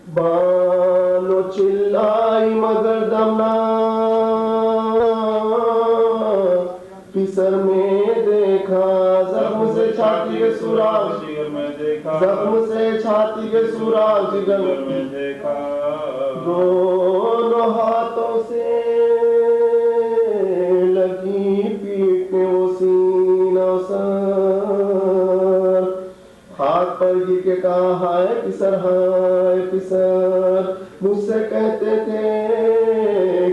بانو چلائی مگر دم نہ پسر میں دیکھا زخم سے چھاتی کے سوراخ زخم سے چھاتی کے سوراخ جگر میں دیکھا دونوں ہاتھوں سے لگی پیٹنے وہ سینہ سر ہاتھ پر گر کے کہا ہائے پسر مجھ سے کہتے تھے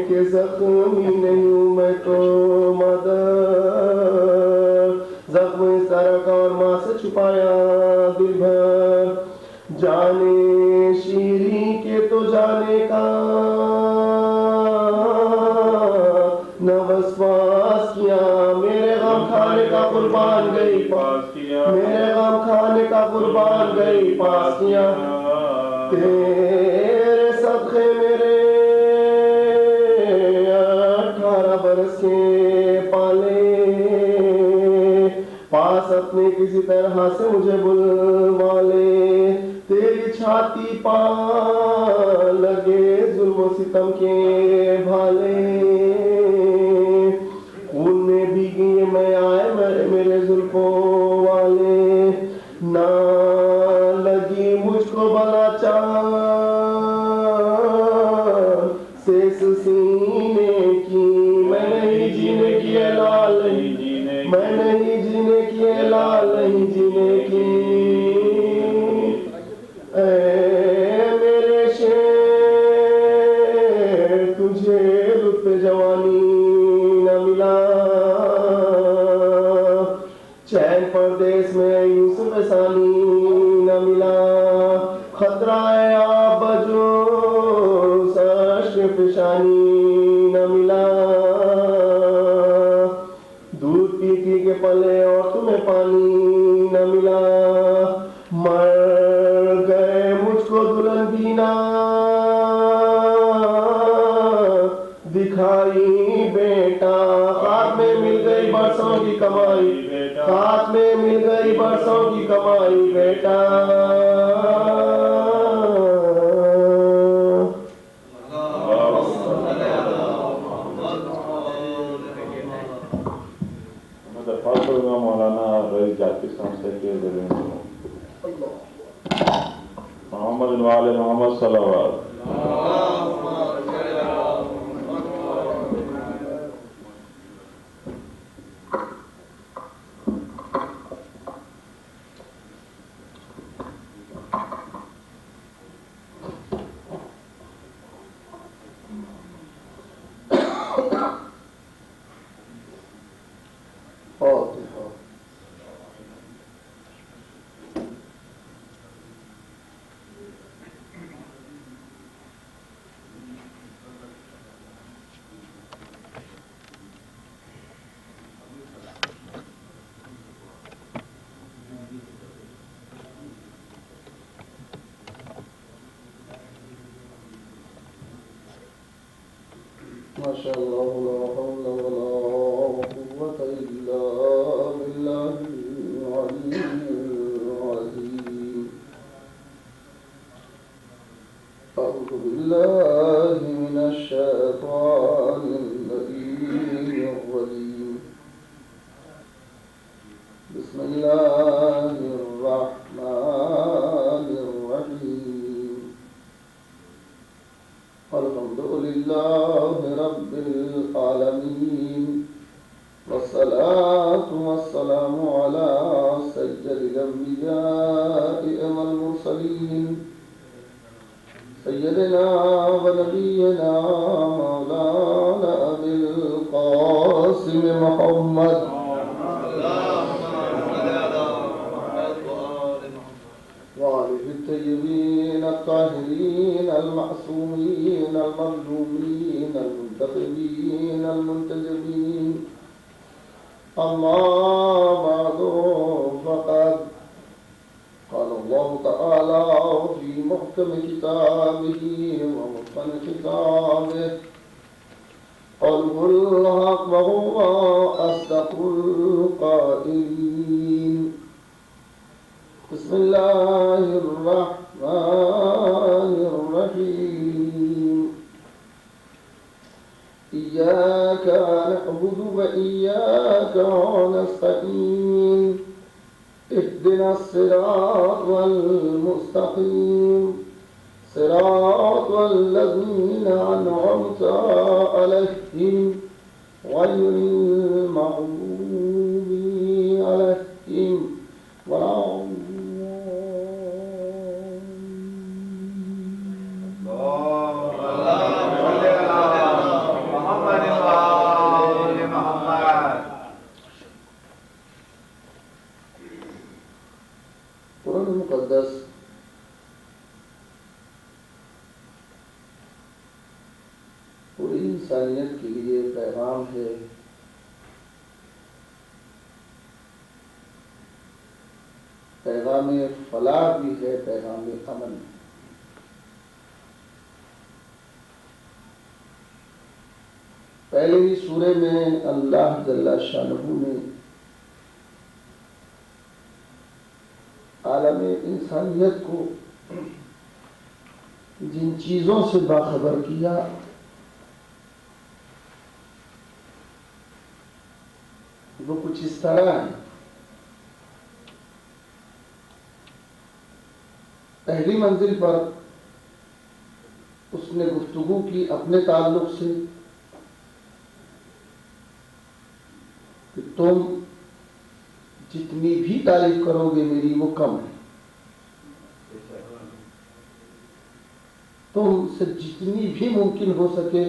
کہ زخمی نہیں ہوں میں تو مدر زخم اس طرح کا اور ماں سے چھپایا دل بھر جانے شیری کے تو جانے کا نہ وسواس کیا میرے غم کھانے کا قربان گئی پاس کیا میرے غم کھانے کا قربان گئی پاس کیا تیرے صدقے میرے 18 برس کے پالے پاس اپنے کسی طرح سے مجھے بلوا لے تیری چھاتی پا لگے ظلم و ستم کے بھالے خون میں بھیگی میں آئے میرے زلفوں والے نہ لگی مجھ کو بلا چاند سے سینے کی میں نہیں جینے کی لال نہیں جینے میں نہیں جینے کی لال نہیں جینے کی اے میرے شیر تجھے لطف جوانی نہ ملا چین پردیس میں یوسف ثانی نہ ملا خطرہ آب جو اشرف شانی نہ ملا دودھ پی کے پلے اور تمہیں پانی نہ ملا مر گئے مجھ کو دلہن بینا دکھائی بیٹا ہاتھ میں مل گئی برسوں کی کمائی ہاتھ میں مل گئی برسوں کی کمائی بیٹا مولانا رئیس جاتی سنسد کے محمد والے محمد صلی اللہ علیہ وسلم ما شاء الله لا حول ولا قوة إلا بالله العلي العظيم أعوذ بالله من الشيطان اللعين الرجيم بسم الله الرحمن الرحيم الحمد لله رب العالمين والصلاة والسلام على سيد الأنبياء والمرسلين سيدنا ونبينا مولانا أبي القاسم محمد وآله الطيبين الطاهرين المعصومين المظلومين المنتخبين المنتجبين أما بعد فقد قال الله تعالى في محكم كتابه ومتقن كتابه قوله الحق وهو أصدق القائلين بسم الله الرحمن الرحيم الرحيم إياك نعبد وإياك نستعين اهدنا الصراط المستقيم صراط الذين أنعمت عليهم غير المغضوب عليهم ولا قرآن مقدس پوری انسانیت کے لیے پیغام ہے. پیغام فلاح بھی ہے، پیغام امن. پہلے ہی سورے میں اللہ جل شانہ نے عالم انسانیت کو جن چیزوں سے باخبر کیا وہ کچھ اس طرح ہیں. پہلی منزل پر اس نے گفتگو کی اپنے تعلق سے کہ تم جتنی بھی تعریف کرو گے میری وہ کم ہے. تم سے جتنی بھی ممکن ہو سکے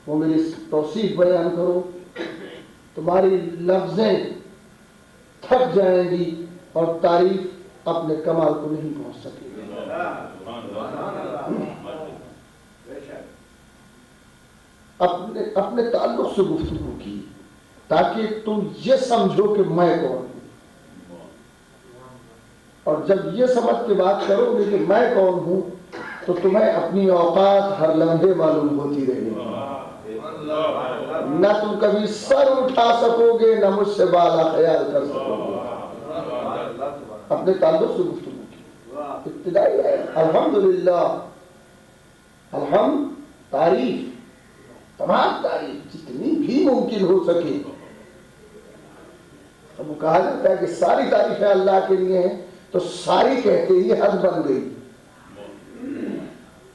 وہ میری توصیف بیان کرو. تمہاری لفظیں تھک جائیں گی اور تعریف اپنے کمال کو نہیں پہنچ سکے گی. اپنے تعلق سے گفتگو کی تاکہ تم یہ سمجھو کہ میں کون ہوں. اور جب یہ سمجھ کے بات کرو گے کہ میں کون ہوں تو تمہیں اپنی اوقات ہر لمحے معلوم ہوتی رہے گی. نہ تم کبھی سر اٹھا سکو گے نہ مجھ سے بالا خیال کر سکو گے. اپنے تعلق سے گفتگو کی. ابتدائی ہے الحمدللہ. الحمد تعریف، تمام تعریف جتنی بھی ممکن ہو سکے. اب وہ کہا جاتا ہے کہ ساری تعریفیں اللہ کے لیے ہیں تو ساری کہتے ہی حد بن گئی.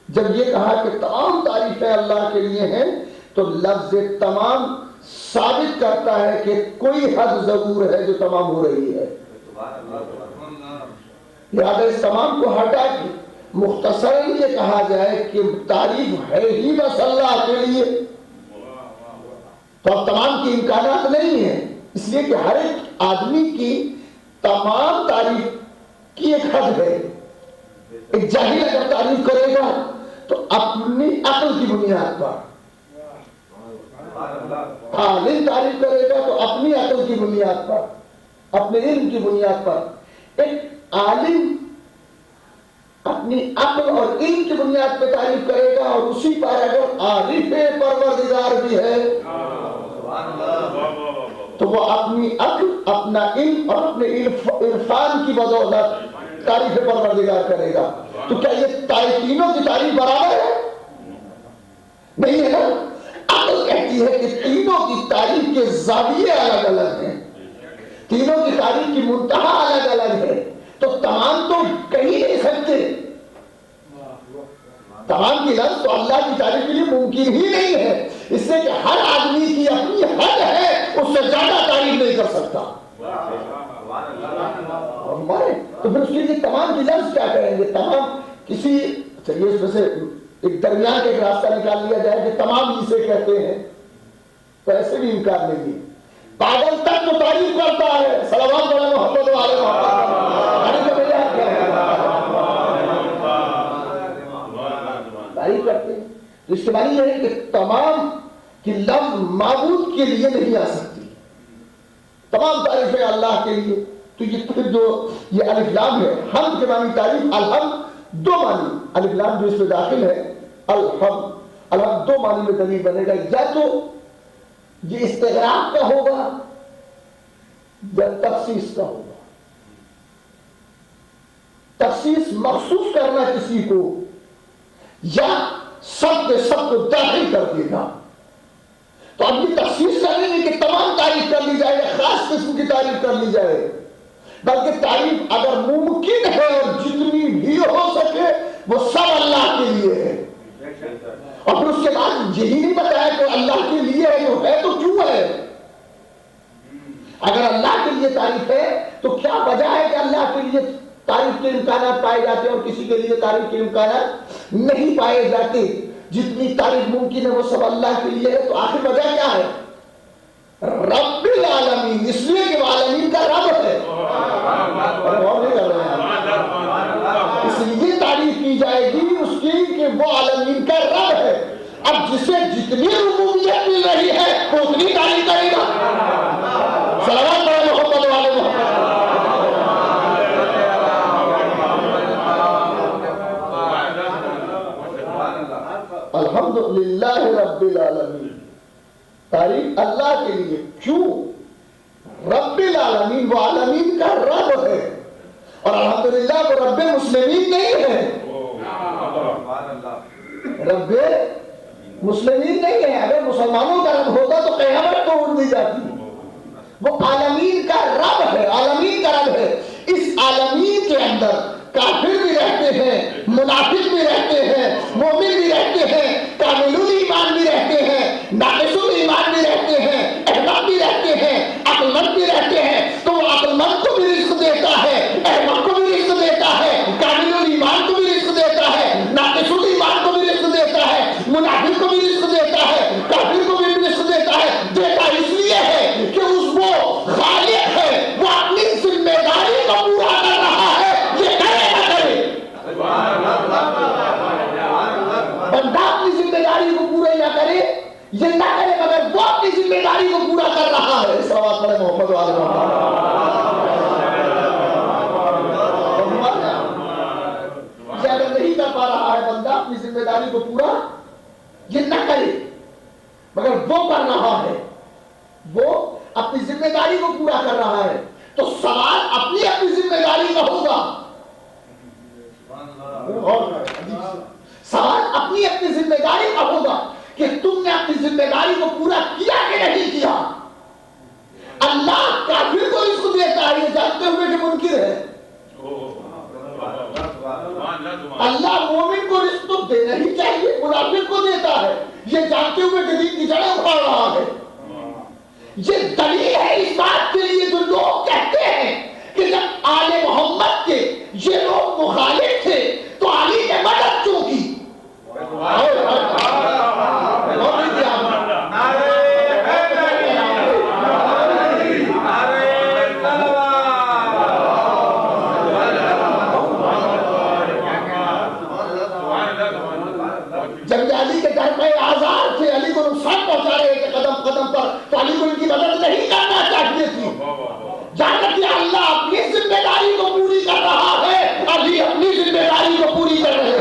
جب یہ کہا کہ تمام تعریفیں اللہ کے لیے ہیں تو لفظ تمام ثابت کرتا ہے کہ کوئی حد ضرور ہے جو تمام ہو رہی ہے. لہذا اس تمام کو ہٹا کے مختصراً یہ کہا جائے کہ تعریف ہے ہی بس اللہ کے لیے تو اب تمام کی امکانات نہیں ہیں. اس لیے کہ ہر ایک آدمی کی تمام تعریف کی ایک حد ہے. ایک جاہل اگر تعریف کرے گا تو اپنی عقل کی بنیاد پر، عالم تعریف کرے گا تو اپنی عقل کی بنیاد پر، اپنے علم کی بنیاد پر. ایک عالم اپنی عقل اور علم کی بنیاد پہ تعریف کرے گا اور اسی پر اگر عارف پروردگار بھی ہے تو وہ اپنی عقل، اپنا علم اور اپنے عرفان کی بدولت تعریف پروردگار کرے گا. تو کیا یہ تینوں کی تعریف برابر ہے؟ نہیں ہے نا. عقل کہتی ہے کہ تینوں کی تعریف کے زاویے الگ الگ ہیں، تینوں کی تعریف کی منتہا الگ الگ ہے. تو تمام تو کہیں نہیں سکتے. تمام کی لفظ تو اللہ کی تعریف کے لیے ممکن ہی نہیں ہے. اس سے کہ ہر آدمی کی اپنی حد ہے، اس سے زیادہ تعریف نہیں کر سکتا. تو پھر اس کے لیے تمام کی لفظ کیا کریں گے؟ تمام کسی چلیے اس میں سے ایک درمیان کا ایک راستہ نکال لیا جائے کہ تمام اسے کہتے ہیں تو ایسے بھی امکان نہیں ہے. پاگل تک تو تعریف کرتا ہے. صلوات علی محمد و آل محمد. تعریف کرتے ہیں تو اس کے معنی یہ ہے کہ تمام کی لفظ معبود کے لیے نہیں آ سکتی. تمام تعریفیں اللہ کے لیے. تو یہ پھر جو یہ الف لام ہے حمد کے معنی تعریف. الحمد دو معنی، الف لام جو اس میں داخل ہے الحمد، الحمد دو معنی میں دلیل بنے گا. یا تو یہ استغراق کا ہوگا یا تخصیص کا ہوگا. تخصیص مخصوص کرنا کسی کو، یا سب کے سب کو داخل کر دے گا. تو اب یہ تخصیص کریں گے کہ تمام تعریف کر لی جائے یا خاص قسم کی تعریف کر لی جائے، بلکہ تعریف اگر ممکن ہے اور جتنی بھی ہو سکے وہ سب اللہ کے لیے ہے. اور پھر اس کے بعد یہی نہیں بتایا کہ اللہ کے لیے ہے تو کیوں ہے. اگر اللہ کے لیے تعریف ہے تو کیا وجہ ہے کہ اللہ کے لیے تعریف کے امکانات پائے جاتے ہیں اور کسی کے لیے تعریف کے امکانات نہیں پائے جاتے. جتنی تعریف ممکن ہے وہ سب اللہ کے لیے ہے. تو آخر وجہ کیا ہے؟ رب العالمین، اس لیے کہ وہ عالمین کا رب ہے. اس لیے تعریف کی جائے گی اس کی کہ وہ عالمین کا رب ہے. اب جسے جتنی ربوبیت مل رہی ہے وہ اتنی تعریف کرے گا. صلوات پڑھیں محمد والے محمد. الحمدللہ رب العالمین، تعریف اللہ کے لیے. کیوں؟ رب العالمین، وہ عالمین کا رب ہے. اور الحمدللہ وہ رب مسلمین نہیں ہے. رب مسلمین نہیں ہے. اگر مسلمانوں کا رب ہوتا تو قیامت کو اڑ دی جاتی. وہ عالمین کا رب ہے، عالمین کا رب ہے. اس عالمین کے اندر کافر بھی رہتے ہیں، منافق بھی رہتے ہیں، مومن بھی رہتے ہیں، کامل ایمان بھی رہتے ہیں، ناقص ایمان بھی رہتے ہیں، احمق بھی رہتے ہیں، عقل مند بھی رہتے ہیں. تو وہ عقل مند کو بھی رزق دیتا ہے، احمق کو بھی رزق دیتا ہے، کامل ایمان کو بھی رزق دیتا ہے، ناقص ایمان کو بھی رزق دیتا ہے، منافق کو بھی رزق دیتا ہے، کافر کو بھی رزق دیتا ہے. دیتا اس لیے ہے کہ اس وہ خالق ہے، وہ اپنی ذمہ داری کو پورا کر رہا ہے. یہ کرے نہ کرے، بندہ اپنی ذمہ داری کو پورا نہ کرے، یہ نہ کرے، مگر وہ اپنی ذمہ داری کو پورا کر رہا ہے. صلوات پڑھیں محمد والے محمد. یہ اگر نہیں کر پا رہا ہے بندہ اپنی ذمہ داری کو پورا، یہ نہ کرے، مگر وہ کر رہا ہے، وہ اپنی ذمہ داری کو پورا کر رہا ہے، تو سوال اپنی ذمہ داری کا ہوگا. سوال اپنی ذمہ داری کا ہوگا کہ تم نے اپنی ذمہ داری کو پورا کیا کہ نہیں کیا. اللہ کافر کو رزق دیتا ہے یہ جانتے ہوئے کہ منکر ہے. اللہ مومن کو رزق تو دینا ہی چاہیے، منافق کو دیتا ہے یہ جانتے ہوئے کہ دین کی جڑیں اکھاڑ رہا ہے. یہ دلیل ہے اس بات کے لیے جو لوگ کہتے ہیں کہ جب آل محمد کے یہ لوگ مخالف تھے تو علی نے مدد کیوں کی. جب علی کے گھر میں آزاد تھے، علی کو نقصان پہنچا رہے تھے قدم قدم پر، تو علی کو ان کی مدد نہیں کرنا چاہیے تھی. جانت کہ اللہ اپنی ذمہ داری کو پوری کر رہا ہے، علی اپنی ذمہ داری کو پوری کر رہے ہیں.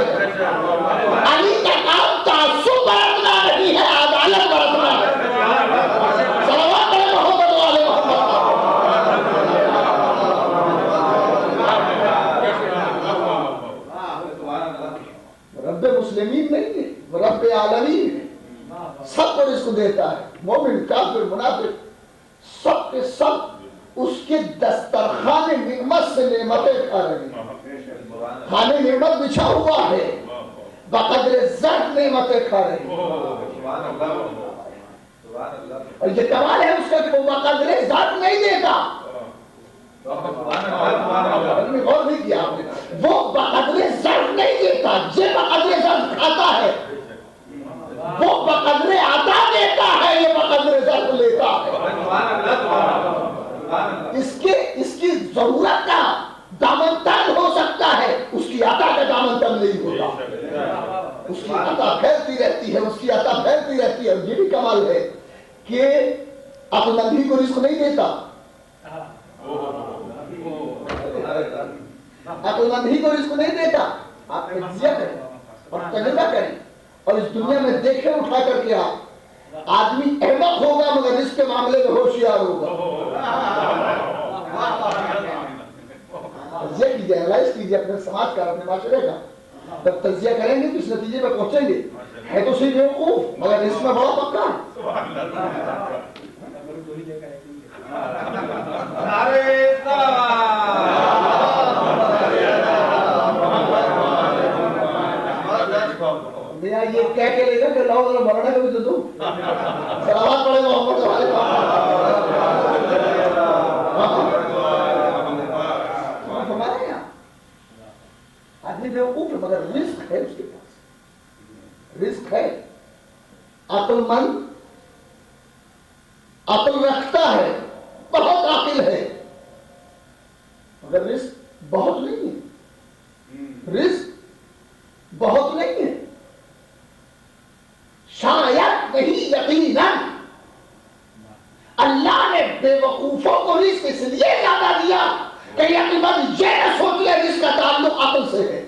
علی کا کام تعصب برتنا نہیں ہے، عدالت برتنا ہے. صلوات پڑھیں محمد والے محمد. رب مسلمین نہیں ہے، وہ رب عالمین ہے. سب کو رزق دیتا ہے، مومن کافر منافق سب کے سب اس کے دسترخوان نعمت سے نعمتیں کھا رہے ہیں. کھانے نعمت بچھا ہوا ہے، بقدر ذات نعمتیں کھا رہے ہیں. اور یہ کمال ہے اس کا کہ وہ بقدر ذات نہیں دیتا. غور نہیں کیا آپ نے، وہ بقدر ذات نہیں دیتا، یہ بقدر ذات کھاتا ہے. وہ بقدر عطا دیتا ہے، یہ بقدر ذات لیتا ہے. اس کی ضرورت کا دامن تنگ ہو سکتا ہے، اس کی عطا کا دامن تنگ نہیں ہوتا. اس کی عطا پھیلتی رہتی ہے، اس کی عطا پھیلتی رہتی ہے. یہ بھی کمال ہے کہ عقل مند ہی کو رزق نہیں دیتا، عقل مند ہی کو رزق نہیں دیتا. آپ تجزیہ کریں اور تجربہ کریں اور اس دنیا میں دیکھیں اٹھا کر کے آپ آدمی احمق ہوگا مگر رزق کے معاملے میں ہوشیار ہوگا. یہ کیجئے، انالائز کیجئے اپنے سماج کا، اپنے معاشرے کا. جب تجزیہ کریں گے تو اس نتیجے پہ پہنچیں گے ہے تو صحیح بیوقوف مگر اس میں بڑا پکا ہے. میاں یہ کہہ کے لے گا کہ لاؤ ذرا مولانا کو بھی دے دو. سلامات پڑھے محمد والے. ہمارے یہاں آدمی بیوقوف ہے مگر رزق ہے اس کے پاس. رزق ہے. عقل مند عقل رکھتا ہے بہت عاقل ہے مگر رزق بہت نہیں ہے. رزق بہت نہیں ہے. شاید نہیں یقیناً اللہ نے بے وقوفوں کو رزق اس لیے زیادہ دیا کہ یقیناً یہ نہ سوچ لے جس کا تعلق عقل سے ہے.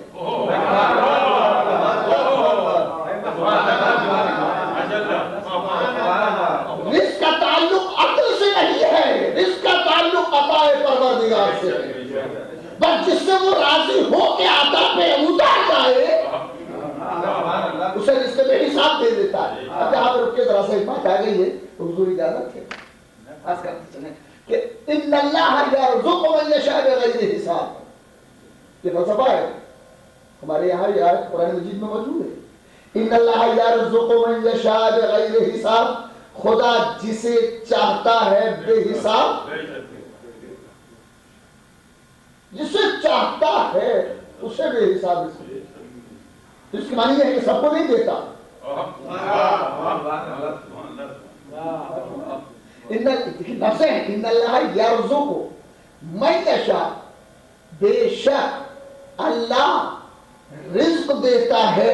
رزق کا تعلق عقل سے نہیں ہے. رزق کا تعلق عطا پروردگار سے ہے. بس جس سے وہ راضی ہو کے عطا پہ اتر جائے اسے رزق میں حساب دے دیتا ہے. اب جہاں پہ رک کے ذرا سے بات آ گئی ہے تو حضور اجازت ہے خاص کرتے چلیں کہ ان اللہ یرزق من یشاء بغیر حساب. یہ فلسفہ ہے ہمارے یہاں یہ آیت قرآن مجید میں موجود ہے. ان اللہ یرزق من یشاء بغیر حساب. خدا جسے چاہتا ہے بے حساب جسے چاہتا ہے اسے بے حساب اس کی معنی یہ ہے کہ سب کو نہیں دیتا. ان اللہ یرزق من یشاء. بے شک اللہ رزق دیتا ہے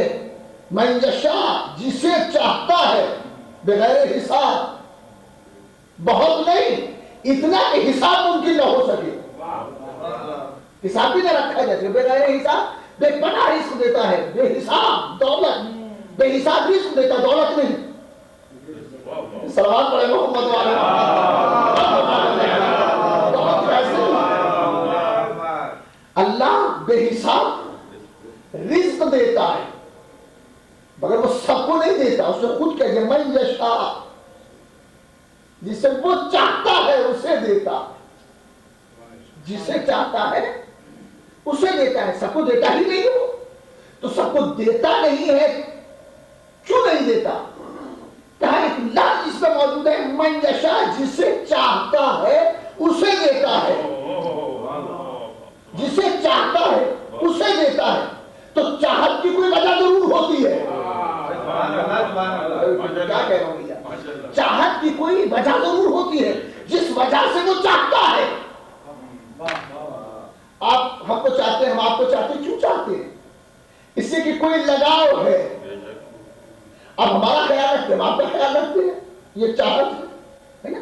من یشاء جسے چاہتا ہے بغیر حساب. بہت نہیں اتنا کہ حساب ممکن نہ ہو سکے. حساب بھی نہ رکھا جائے بغیر حساب. بے پناہ رزق دیتا ہے بے حساب دولت. بے حساب رزق دیتا دولت نہیں. صلوات پڑھے محمد والے. اللہ بے حساب رزق دیتا ہے مگر وہ سب کو نہیں دیتا. اس نے خود کہا کہ من یشاء جسے وہ چاہتا ہے اسے دیتا. جسے چاہتا ہے اسے دیتا ہے. سب کو دیتا ہی نہیں وہ تو سب کو دیتا نہیں ہے. کیوں نہیں دیتا؟ کہا ایک لفظ اس میں موجود ہے من یشاء جسے چاہتا ہے اسے دیتا ہے. جسے چاہتا ہے اسے دیتا ہے. تو چاہت کی کوئی وجہ ضرور ہوتی ہے. کیا کہہ رہا ہوں بھیا؟ چاہت کی کوئی وجہ ضرور ہوتی ہے جس وجہ سے وہ چاہتا ہے. آپ ہم کو چاہتے ہیں ہم آپ کو چاہتے ہیں. کیوں چاہتے ہیں؟ اس سے کہ کوئی لگاؤ ہے. اب ہمارا خیال رکھتے ہیں آپ کا خیال رکھتے ہیں. یہ چاہت ہے نا.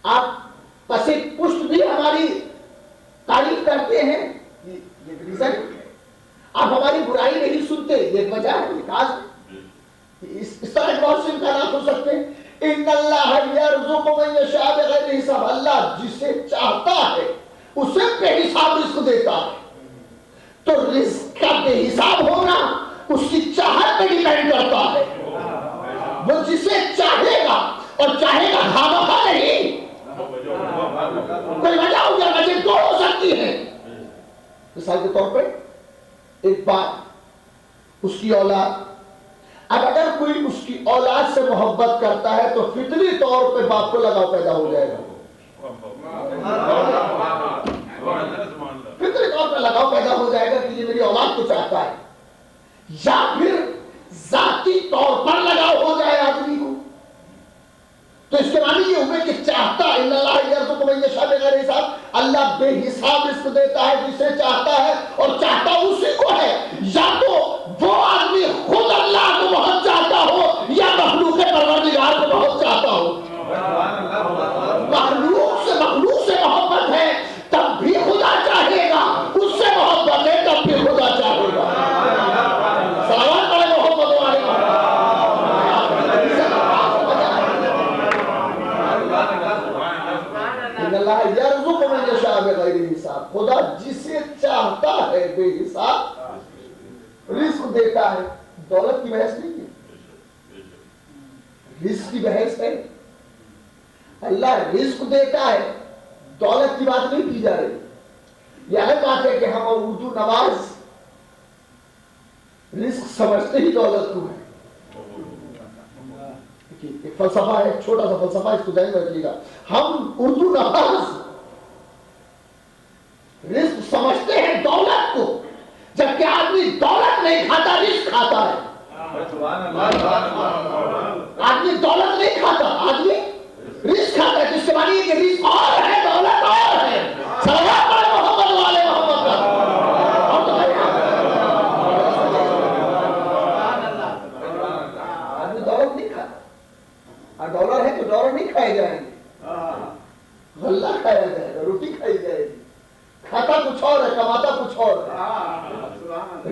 آپ پس پشت بھی ہماری تعریف کرتے ہیں. یہ ریزن. آپ ہماری برائی نہیں سنتے. یہ وجہ ہے نکاز. اس طرح کے بہت سے امکانات ہو سکتے ہیں. ان اللہ یرزق من یشاء بغیر حساب. اللہ جسے چاہتا ہے اسے بے حساب رزق دیتا ہے. تو رزق کا بے حساب ہونا اس کی چاہت پہ ڈیپینڈ کرتا ہے. وہ جسے چاہے گا اور چاہے گا خامخواہ نہیں. کوئی وجہ ہو گیا. وجہ دو ہو سکتی ہے. مثال کے طور پہ ایک باپ اس کی اولاد. اب اگر کوئی اس کی اولاد سے محبت کرتا ہے تو فطری طور پہ باپ کو لگاؤ پیدا ہو جائے گا. فطری طور پہ لگاؤ پیدا ہو جائے گا کہ یہ میری اولاد کو چاہتا ہے. یا پھر ذاتی طور پر لگاؤ ہو جائے آدمی کو. تو اس کے معنی یہ ہوئے کہ چاہتا ان اللہ یرزق من یشاء بغیر حساب. اللہ بے حساب رزق دیتا ہے جسے چاہتا ہے اور چاہتا اسی کو ہے. یا تو وہ آدمی خود اللہ کو بہت چاہتا ہو یا مخلوق پروردگار کو بہت چاہتا ہو. مخلوق سے محبت ہے تب بھی خدا چاہے گا. اس سے محبت ہے تب بھی خدا چاہے گا. سلام پڑھے محمد والے. ان اللہ یرزق من یشاء بغیر حساب. خدا جسے چاہتا ہے بے حساب دولت کی بحث نہیں ہے، رزق کی بحث ہے. اللہ رزق دیتا ہے، دولت کی بات نہیں کی جا رہی. یہ الگ بات ہے کہ ہم اردو نواز رزق سمجھتے ہی دولت کو ہے. ایک فلسفہ ہے، چھوٹا سا فلسفہ، اس کو ذہن میں رکھیے گا. ہم اردو نواز رزق سمجھتے ہیں دولت کو، جبکہ آدمی دولت نہیں کھاتا، رزق کھاتا ہے. آدمی دولت نہیں کھاتا، آدمی رزق کھاتا ہے. جس سے معنی ہے کہ رزق اور ہے، دولت اور ہے. صلوات پڑھیں محمد والے محمد کا. آدمی دولت نہیں کھاتا. ڈالر ہے تو ڈالر نہیں کھائے جائیں گے، غلہ کھایا جائے گا، روٹی کھائی جائے گی. کھاتا کچھ اور ہے، کماتا کچھ اور ہے.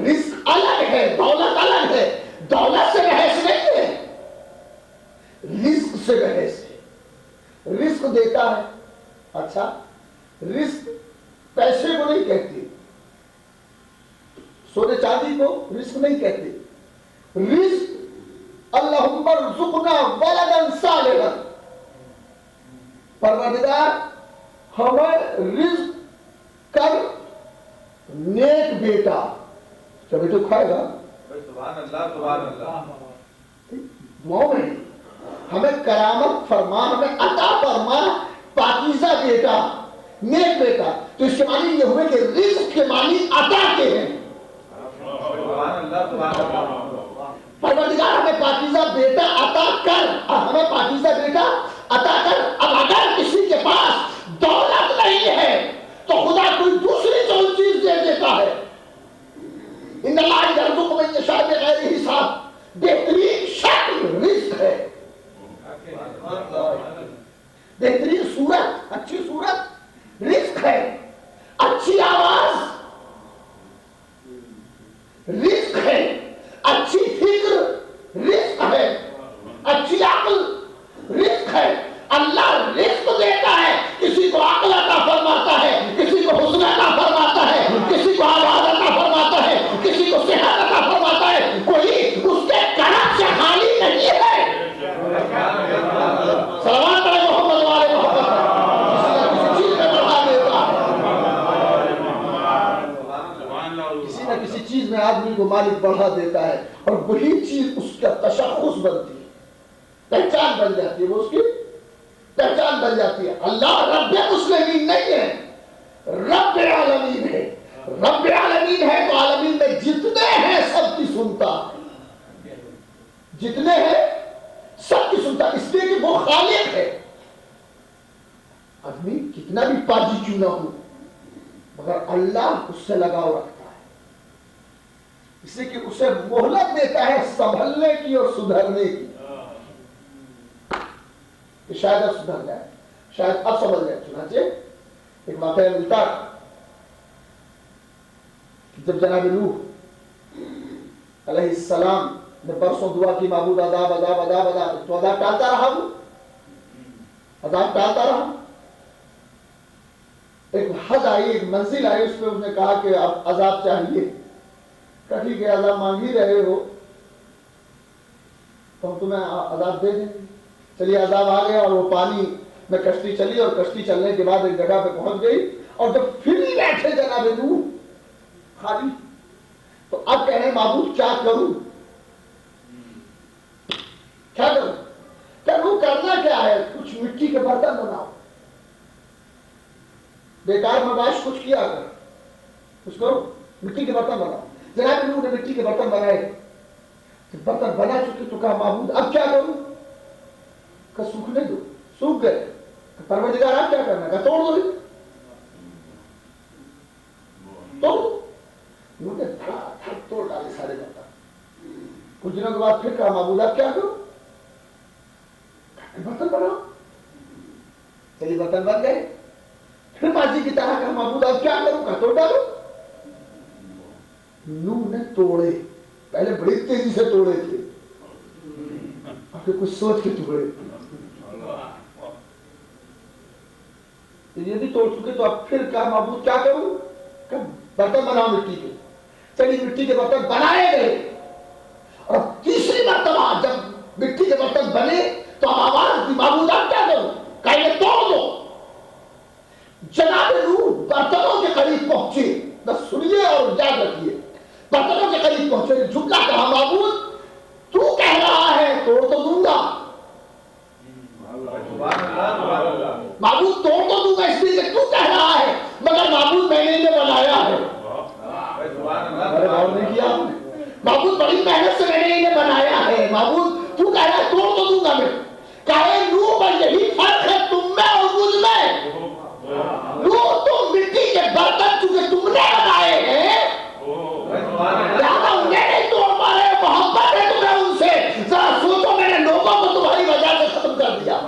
رزق الگ ہے، دولت الگ ہے. دولت سے بحث نہیں ہے، رزق سے بحث ہے. رزق دیتا ہے. اچھا، رزق پیسے کو نہیں کہتے، سونے چاندی کو رزق نہیں کہتے. رزق اللہم ارزقنا ولدا صالحا، پروردگار ہمیں رزق کر نیک بیٹا. جب بیٹا کھائے گا سبحان اللہ سبحان اللہ، دعاؤں میں ہمیں کرامت فرما، ہمیں عطا فرما پاکیزہ بیٹا، نیک بیٹا. تو اس کے معنی یہ ہوئے کہ رزق کے معنی عطا کے ہیں. سبحان اللہ سبحان اللہ. پروردگار ہمیں پاکیزہ بیٹا عطا کر، ہمیں پاکیزہ بیٹا عطا کر. اب اگر کسی کے پاس دولت نہیں ہے تو خدا کوئی دوسری جو چیز دے دیتا ہے. ان اللہ یرزق من یشاء بغیر حساب. بہترین شکل رزق ہے، بہترین صورت، اچھی صورت رزق ہے. اچھی آواز رزق ہے، اچھی فکر رزق ہے، اچھی عقل رزق ہے. اللہ رزق دیتا ہے، کسی کو عقل عطا فرماتا ہے، کسی کو حسن عطا فرماتا ہے، کسی کو آواز عطا فرماتا ہے، کسی کو صحت عطا فرماتا ہے. کوئی اس کے کرم سے خالی نہیں ہے. صلوات پڑھیں محمد والے محمد. کسی نہ کسی چیز میں بڑھا دیتا ہے، کسی نہ کسی چیز میں آدمی کو مالک بڑھا دیتا ہے، اور وہی چیز اس کا تشخص بنتی ہے، پہچان بن جاتی ہے. وہ اس کی پہچان بن جاتی ہے. اللہ رب مسلمین نہیں ہے، رب عالمین ہے. رب عالمین ہے تو عالمین میں جتنے ہیں سب کی سنتا ہے، جتنے ہیں سب کی سنتا، اس لیے کہ وہ خالق ہے. آدمی کتنا بھی پاجی کیوں نہ ہو مگر اللہ اس سے لگاؤ رکھتا ہے، اس لیے کہ اسے مہلت دیتا ہے سنبھلنے کی اور سدھرنے کی، کہ شاید اب سدھر جائے، شاید اب سمجھ جائے. چنانچہ ایک واقعہ ملتا جب جناب نوح علیہ السلام نے برسوں دعا کی، معبود عذاب عذاب عذاب عذاب، تو عذاب ٹالتا رہا، وہ عذاب ٹالتا رہا. ایک حد آئی، ایک منزل آئی، اس پہ اس نے کہا کہ اب عذاب چاہیے. کہا ٹھیک ہے، عذاب مانگ ہی رہے ہو تو ہم تمہیں عذاب دے دیں. چلیے عذاب آ گیا، اور وہ پانی میں کشتی چلی، اور کشتی چلنے کے بعد ایک جگہ پہ پہنچ گئی، اور جب پھر ہی بیٹھے جناب نوح خالی، تو اب کہہ رہے معبود کیا کروں، کیا کروں؟ کیا وہ کرنا کیا ہے؟ کچھ مٹی کے برتن بناؤ، بیکار مباش کچھ کیا کر، کچھ کرو، مٹی کے برتن بناؤ. جناب نوح نے مٹی کے برتن بنائے. برتن بنا چکے تو کہا معبود اب کیا کروں؟ کہ سوکھنے دو. سوکھ گئے. پروردگار آپ کیا کرنا؟ کہ توڑ دو، توڑ دو. انہوں نے دھڑا دھڑ توڑ ڈالے سارے برتن. کچھ دنوں کے بعد پھر کہا معبود آپ کیا کرو؟ برتن بناؤ. چلیے برتن بن گئے. پھر ماضی کی طرح کہا معبود آپ کیا کروں؟ کہ توڑ ڈالو. نوح نے توڑے. پہلے بڑی تیزی سے توڑے تھے، اب پھر کچھ سوچ کے توڑے. یدی توڑ چکے تو اب پھر کہا معبود کیا کروں؟ کہ برتن بناؤ مٹی کے. چلیے مٹی کے برتن بنائے گئے. اور تیسری مرتبہ جب مٹی کے برتن بنے تو اب آواز دی معبود آپ کیا کرو، کہیں توڑ دو. جناب نوح برتنوں کے قریب پہنچے، بس سنیے اور یاد رکھیے، برتنوں کے قریب پہنچے، جھکا کہا معبود تو کہہ رہا ہے توڑ تو دوں گا، معبود توڑ تو دوں گا اس لیے کہ تو کہہ رہا ہے، مگر معبود میں نے انہیں بنایا ہے. ارے غور نہیں کیا آپ نے؟ معبود بڑی محنت سے میں نے انہیں بنایا ہے، معبود تو کہہ رہا ہے توڑ تو دوں گا میں. کہے نوح پر یہی فرق ہے تم میں اور مجھ میں. نوح تم مٹی کے برتن چونکہ تم نے بنائے ہیں لہذا انہیں نہیں توڑ پا رہے، محبت ہے تمہیں ان سے. ذرا سوچو میں نے لوگوں کو تمہاری وجہ سے ختم کر دیا.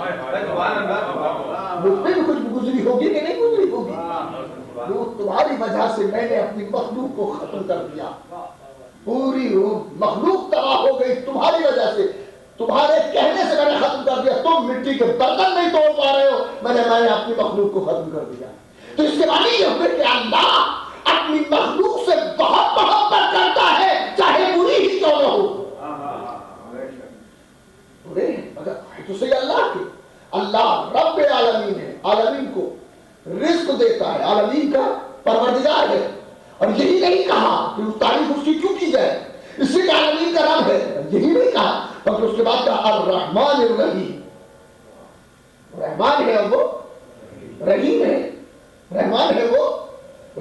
مجھ پہ بھی کچھ گزری ہوگی کہ نہیں گزری ہوگی؟ تمہاری وجہ سے میں نے اپنی مخلوق کو ختم کر دیا، پوری مخلوق تباہ ہو گئی تمہاری وجہ سے، تمہارے کہنے سے میں نے ختم کر دیا. تم مٹی کے برتن نہیں توڑ پا رہے ہو، میں نے اپنی مخلوق کو ختم کر دیا. تو اس کے معنی یہ ہوئے کہ اللہ اپنی مخلوق سے بہت محبت کرتا ہے چاہے بری ہی کیوں نہ ہو. مگر تو صحیح اللہ کی، اللہ رب عالمین ہے، عالمین کو رزق دیتا ہے، عالمین کا پروردگار ہے. اور یہی نہیں کہا کہ اس تعریف اس کی کیوں کی جائے، اس سے عالمین کا رب ہے، یہی نہیں کہا، بلکہ اس کے بعد کہا الرحمن الرحیم. رحمان ہے وہ رحیم ہے، رحمان ہے وہ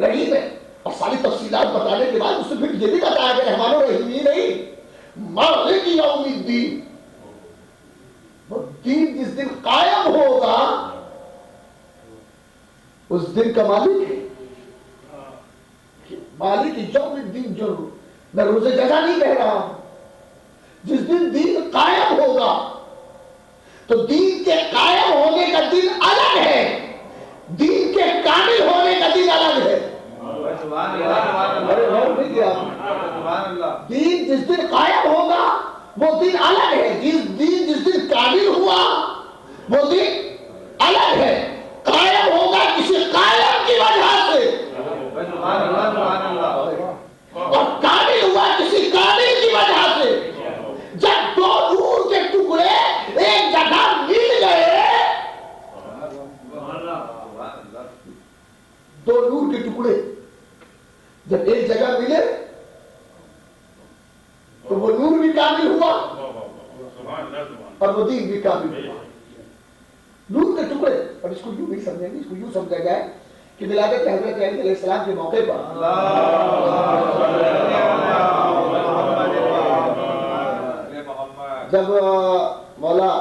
رحیم ہے. اور ساری تفصیلات بتانے کے بعد اس سے پھر یہ بھی بتایا کہ رحمان و رحیم ہی نہیں، مالک یوم الدین، وہ دین جس دن قائم ہوگا اس دن کا مالک ہے. مالک یوم الدین، جو میں روز جزا نہیں کہہ رہا ہوں، جس دن دین قائم ہوگا تو دین کے قائم ہونے کا دن الگ ہے، دین کے کامل ہونے کا دن الگ ہے. دین جس دن قائم ہوگا وہ دن الگ ہے، دین جس دن کامل ہوا وہ دن الگ ہے. قائم ہوگا کسی قائم کی وجہ سے اور کامل ہوا کسی کامل کی وجہ سے. جب دو نور کے ٹکڑے ایک جگہ مل گئے، دو نور کے ٹکڑے جب ایک جگہ ملے تو وہ نور بھی کامل ہوا اور وہ دین بھی کامل ہوا. نور کے ٹکڑے. اور اس کو یوں نہیں سمجھیں گے، اس کو یوں سمجھا جائے کہ ولادت حضرت علی علیہ السلام کے موقع پر جب مولا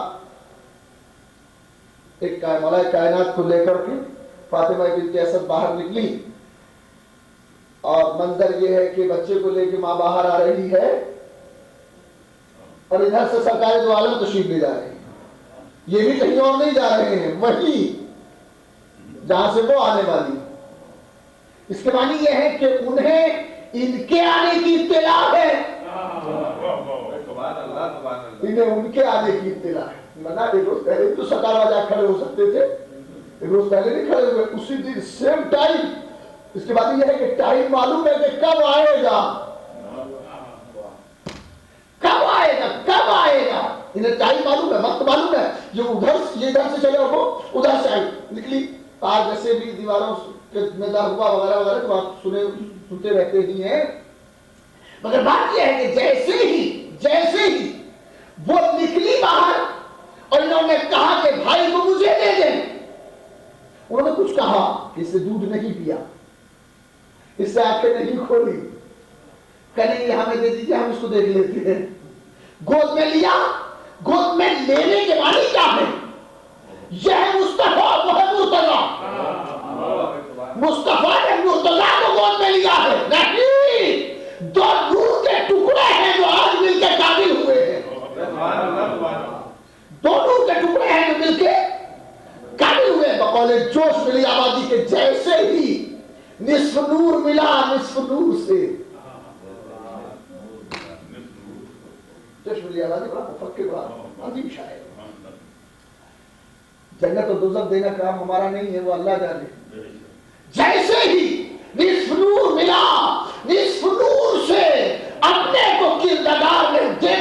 کائنات کو لے کر کے فاطمہ بنت اسد باہر نکلی اور منظر یہ ہے کہ بچے کو لے کے ماں باہر آ رہی ہے اور ادھر سے سرکار دو عالم تشریف لے جا رہے ہیں. یہ بھی کہیں اور نہیں جا رہے ہیں، وہی جہاں سے وہ آنے والی. اس کے معنی یہ ہے کہ انہیں ان کے آنے کی اطلاع ہے، انہیں ان کے آنے کی اطلاع ہے. منا ایک روز پہلے تو سرکار واجہ کھڑے ہو سکتے تھے، ایک روز پہلے نہیں کھڑے ہوئے، اسی دن سیم ٹائم. اس کے بعد یہ ہے کہ ٹائم معلوم ہے کہ کب آئے گا، کب آئے گا، کب آئے گا. انہیں ٹائم معلوم ہے، وقت معلوم ہے. یہ ادھر سے چلے اور وہ ادھر سے آئی نکلی. آج جیسے بھی دیواروں کے نظر ہوا وغیرہ وغیرہ تو آپ سنتے رہتے ہی ہیں. مگر بات یہ ہے کہ جیسے ہی وہ نکلی باہر اور انہوں نے کہا کہ بھائی کو مجھے دے دیں، انہوں نے کچھ کہا کہ اس سے دودھ نہیں پیا، اس سے آنکھیں نہیں کھولی، کہیں یہ ہمیں دے دیجیے ہم اس کو دیکھ لیتے ہیں. گود میں لیا. گود میں لینے کے معنی کیا ہے؟ یہ ہے مصطفیٰ، وہ ہے مرتضیٰ. مصطفیٰ نے مرتضیٰ کو گود میں لیا ہے. نہیں، دو نور کے ٹکڑے ہیں جو آج مل کے کامل ہوئے ہیں. دو نور کے ٹکڑے ہیں جو مل کے کامل ہوئے ہیں. بقول جوش ملی آبادی کے جیسے ہی نصف نور ملا نصف نور سے. جوش ملی آبادی بڑا مفکر، بڑا عظیم شاعر. جنت و دوزخ دینا کام ہمارا نہیں ہے، وہ اللہ جانے. جیسے ہی نصف نور ملا نصف نور سے اپنے کو کردگار نے دے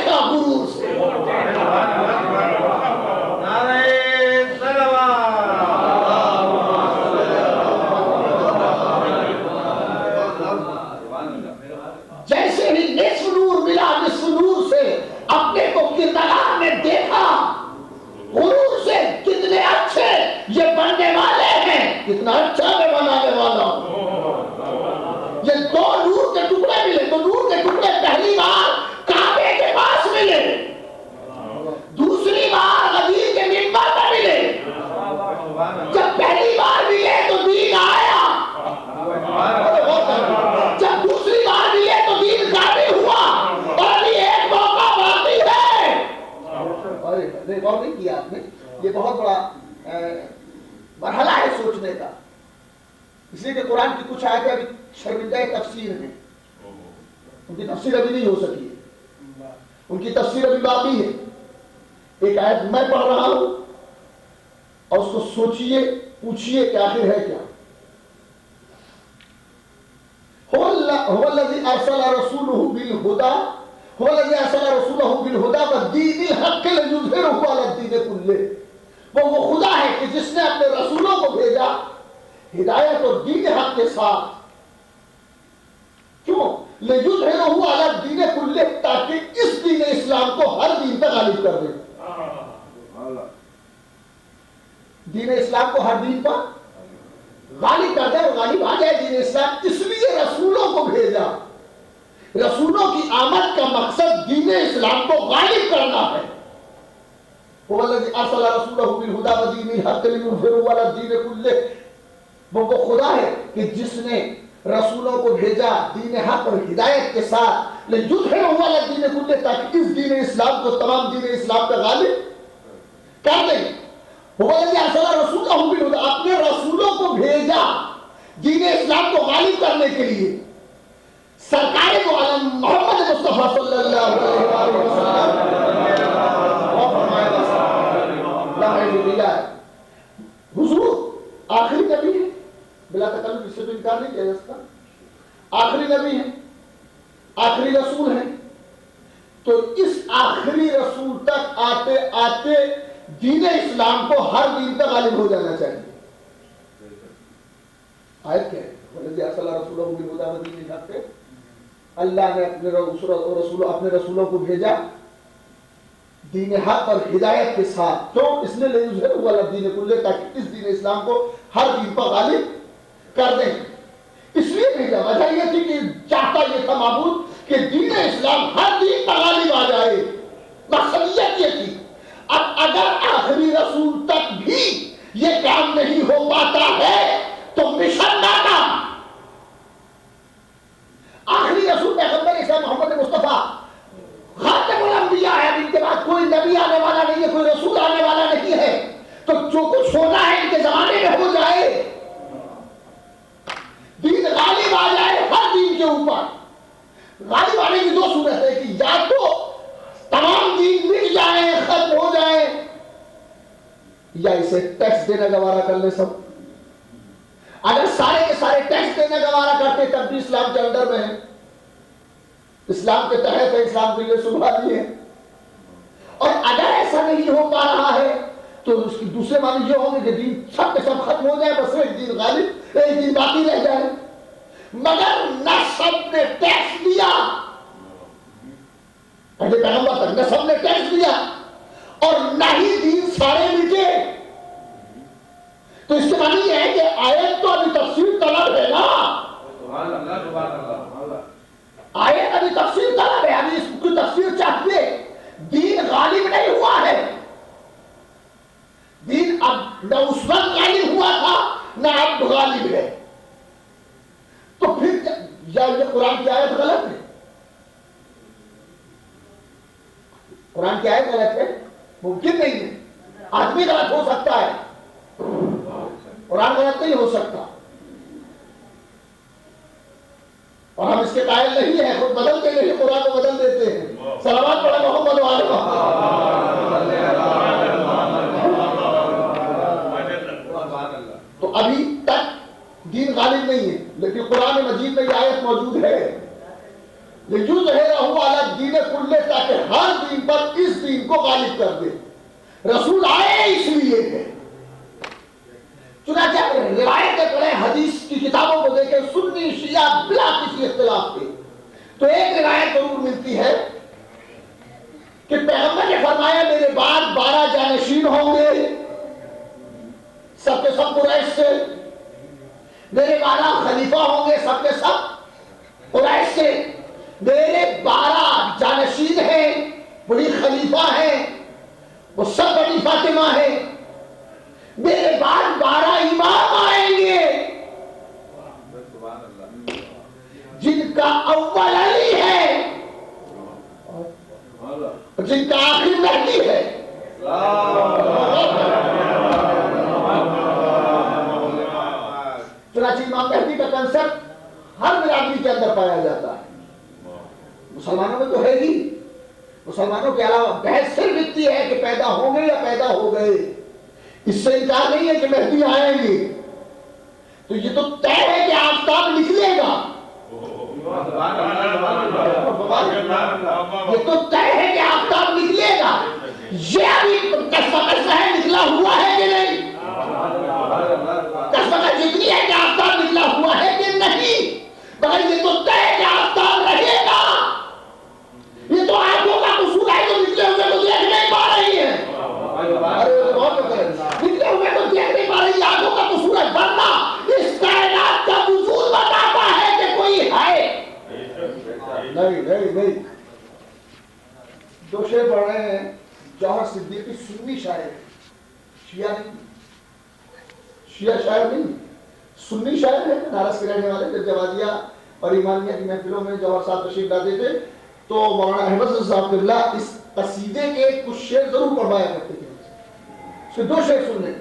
میں غور نہیں کیا آپ نے، یہ بہت بڑا مرحلہ ہے سوچنے کا، اس لیے کہ قرآن کی کچھ آیتیں ابھی شرمندہ تفسیر ہیں، ان کی تفسیر ابھی نہیں ہو سکی ہے، ان کی تفسیر ابھی باقی ہے۔ ایک آیت میں پڑھ رہا ہوں اور اس کو سوچئے، پوچھئے کہ آخر ہے کیا۔ هو الذي ارسل رسوله بالهدى هو الذي ارسل رسوله بالهدى والدين الحق ليظهره على الدين كله، وہ خدا ہے کہ جس نے اپنے رسولوں کو بھیجا ہدایت اور دین حق کے ساتھ، کیوں؟ ليظهره على الدين كله، تاکہ اس دین اسلام کو ہر دین پر غالب کر دے۔ دین اسلام کو ہر دین پر غالب کر دے اور غالب آ جائے دین اسلام، اس لیے رسولوں کو بھیجا۔ رسولوں کی آمد کا مقصد دین اسلام کو غالب کرنا ہے۔ هو الذي ارسل رسوله بالهدى ودين الحق ليظهره على الدين كله، وہ خدا ہے کہ جس نے رسولوں کو بھیجا دین حق اور ہدایت کے ساتھ، ليظهره على الدين كله، تاکہ اس دین اسلام کو تمام دین اسلام پہ غالب کر دیں۔ وہ رسولہ بالہدیٰ، اپنے رسولوں کو بھیجا دین اسلام کو غالب کرنے کے لیے۔ سرکار دو عالم محمد مصطفیٰ صلی اللہ علیہ وسلم حضور آخری نبی ہے، بلا تکلف، اس سے تو انکار نہیں کیا جا سکتا، آخری نبی ہے، آخری رسول ہے، تو اس آخری رسول تک آتے آتے دین اسلام کو ہر دین پر غالب ہو جانا چاہیے۔ آیت کیا ہے؟ وَالَّذِي أَرْسَلَ رَسُولَهُ بِالْهُدَىٰ وَدِينِ الْحَقِّ، اللہ نے اپنے رسولوں کو بھیجا دین حق اور ہدایت کے ساتھ، کیوں؟ اس نے لِيُظْهِرَهُ عَلَى الدِّينِ كُلِّهِ، تاکہ اس دین اسلام کو ہر دین پر غالب کر دیں۔ اس لیے بھیجا، وجہ یہ تھی کہ چاہتا یہ تھا معبود کہ دین اسلام ہر دین پر غالب آ جائے، مقصدیت یہ تھی۔ اب اگر آخری رسول تک بھی یہ کام نہیں ہو پاتا ہے تو مشن ناکام۔ آخری رسول پیغمبر اسلام محمد مصطفیٰ خاتم الانبیاء ہے، ان کے بعد کوئی نبی آنے والا نہیں ہے، کوئی رسول آنے والا نہیں ہے، تو جو کچھ ہونا ہے ان کے زمانے میں ہو جائے، دین غالب آ جائے ہر دین کے اوپر۔ غالب آنے کی دو صورت ہے کہ یا تو تمام دین مٹ جائیں، ختم ہو جائیں، یا اسے ٹیکس دینا گوارا کر لیں سب۔ اگر سارے کے سارے ٹیکس دینا گوارا کرتے تب بھی اسلام کے اندر میں ہے، اسلام کے تحت ہے، اسلام کے لیے سنبھالی ہے۔ اور اگر ایسا نہیں ہو پا رہا ہے تو اس کی دوسرے معنی یہ ہوں گے کہ دین سب کے سب ختم ہو جائے، بس ایک دین غالب، ایک دین باقی رہ جائے۔ مگر نہ سب نے ٹیکس دیا، پہلے پیغمبر تک نہ سب نے ٹیکس دیا، اور نہ ہی دین سارے مٹے۔ تو اس کے معنی یہ ہے کہ آیت تو ابھی تفسیر طلب ہے نا، آیت ابھی تفسیر طلب ہے، ابھی اس کی تفسیر چاہیے۔ دین غالب نہیں ہوا ہے، دین اب نہ اس وقت غالب ہوا تھا نہ اب غالب ہے، تو پھر یا یہ قرآن کی آیت غلط ہے؟ قرآن کی آیت غلط ہے؟ ممکن نہیں ہے، آدمی غلط ہو سکتا ہے، قرآن غلط نہیں ہو سکتا، اور ہم اس کے قائل نہیں ہیں، خود بدلتے نہیں، قرآن کو بدل دیتے ہیں۔ صلوات پڑھیں محمد و آل محمد۔ تو ابھی تک دین غالب نہیں ہے، لیکن قرآن مجید میں یہ آیت موجود ہے، لِيُظْهِرَهُ عَلَى الدِّينِ كُلِّهِ، تاکہ ہر دین پر اس دین کو غالب کر دے۔ رسول آئے اس لیے ہے۔ چنانچہ روایتیں پڑھیں، حدیث کی کتابوں کو دیکھیں، سنی شیعہ بلا کسی اختلاف کے، تو ایک روایت ضرور ملتی ہے کہ پیغمبر نے فرمایا میرے بعد 12 جانشین ہوں گے، سب کے سب قریش سے، میرے 12 خلیفہ ہوں گے، سب کے سب قریش سے، میرے 12 جانشین ہیں، وہی خلیفہ ہیں، وہ سب بنی فاطمہ ہیں، میرے بعد 12 امام آئیں گے جن کا اول علی ہے، جن کا آخر مہدی ہے۔ چنانچہ امام مہدی کا کنسپٹ ہر برادری کے اندر پایا جاتا ہے. مسلمانوں میں تو ہے ہی. مسلمانوں کے علاوہ بحث صرف اتنی ہے کہ پیدا ہوں گے یا پیدا ہو گئے. اس سے انکار نہیں ہے کہ مہدی آئیں گے. تو یہ تو طے ہے کہ آفتاب نکلے گا. یہ تو طے ہے کہ آفتاب نکلے گا. یہ ابھی کسمکس ہے نکلا ہوا ہے کہ نہیں؟ کسمکس اتنی ہے کہ آفتاب نکلا ہوا ہے کہ نہیں؟ مگر یہ تو طے ہے کہ آفتاب رہے گا. یہ تو آنکھوں کا قصور ہے جو نکلے ہوئے کو دیکھ نہیں پا رہی ہے. نکلے ہوئے کو دیکھ نہیں پا رہی ہے. آنکھوں کا قصور ہے. ورنہ اس کائنات کا وجود بتاتا ہے کہ کوئی ہے. نہیں. دو شعر پڑھ رہے ہیں. جوہر صدیقی سنی شاعر, شیعہ نہیں, شیعہ شاعر نہیں, سنی شاعر ہے. بنارس کے رہنے والے. جب جوادیہ اور ایمانیہ کی محفلوں میں جوہر صاحب تشریف لاتے تھے تو مولانا احمد صاحب اللہ اس قصیدے کے کچھ شعر ضرور پڑھوایا کرتے تھے. اس کے دو شعر سن لیں.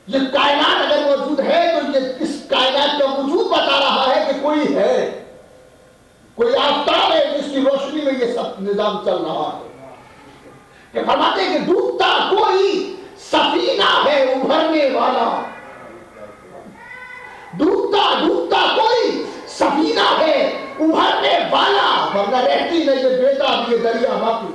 یہ کائنات اگر موجود ہے تو یہ اس کائنات کا وجود بتا رہا ہے کہ کوئی ہے, کوئی آفتاب ہے جس کی روشنی میں یہ سب نظام چل رہا ہے. کہ فرماتے ہیں کہ ڈوبتا کوئی سفینہ ہے ابھرنے والا. ڈوبتا کوئی سفینہ ہے ابھرنے والا. ورنہ رہتی نہیں یہ بےتاب یہ دریا باقی.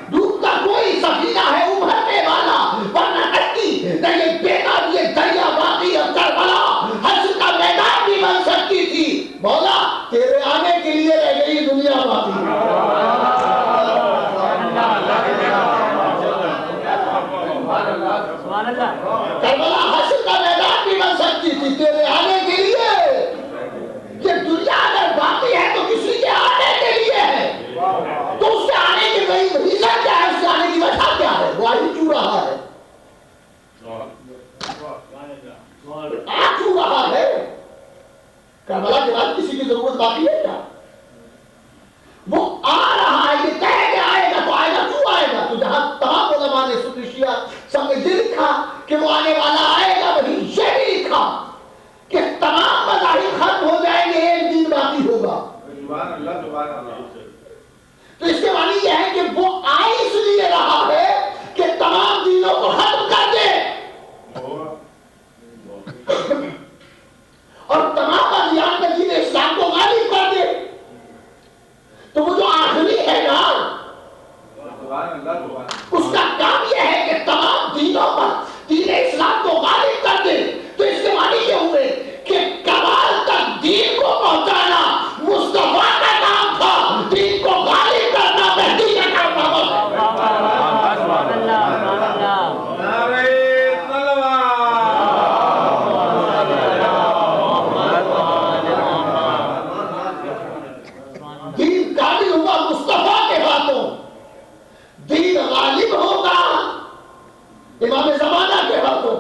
ڈوبتا کوئی سفینہ ہے ابھرنے والا. ورنہ رہتی نہیں یہ بےتاب یہ دریا باقی. اب کربلا حشر کا میدان بھی بن سکتی تھی. مولا تیرے آنے کے لیے رہ گئی دنیا باقی. کربلا حشر کا میدان بھی بن سکتی تھی تیرے آنے کے لیے. یہ دنیا اگر باقی ہے تو کسی کے آنے کے لیے ہے. تو اس کے آنے کی ریزن کیا ہے, اس کے آنے کی وجہ کیا ہے؟ وہ آئی کیوں رہا ہے, آ کیوں رہا ہے؟ کربلا کے بعد کسی کی ضرورت باقی ہے کیا؟ وہ آ رہا ہے. یہ کہہ کے آئے گا تو آئے گا. کیوں آئے گا؟ تو جہاں تمام علماء نے سنی شیعہ سب نے یہ لکھا کہ وہ آنے والا آئے گا, وہی یہ بھی لکھا کہ تمام مذاہب ختم ہو جائیں گے, ایک دین باقی ہوگا. تو اس کے معنی یہ ہے کہ وہ آئے اس لیے رہا ہے کہ تمام دینوں کو ختم کر دے اور تمام ادیان میں دین اسلام کو غالب کر دے. تو وہ جو آخری ہے نا, اس کا کام یہ ہے کہ تمام دینوں پر دین اسلام کو غالب کر دے. تو اس کے معنی یہ ہوئے کہ کمال تک دین کو پہنچانا مصطفیٰ کا کام تھا, دین کو غالب کرنا مہدی کا کام تھا. دین کامل ہوا مصطفیٰ کے ہاتھوں, دین غالب ہوگا امام زمانہ کے ہاتھوں.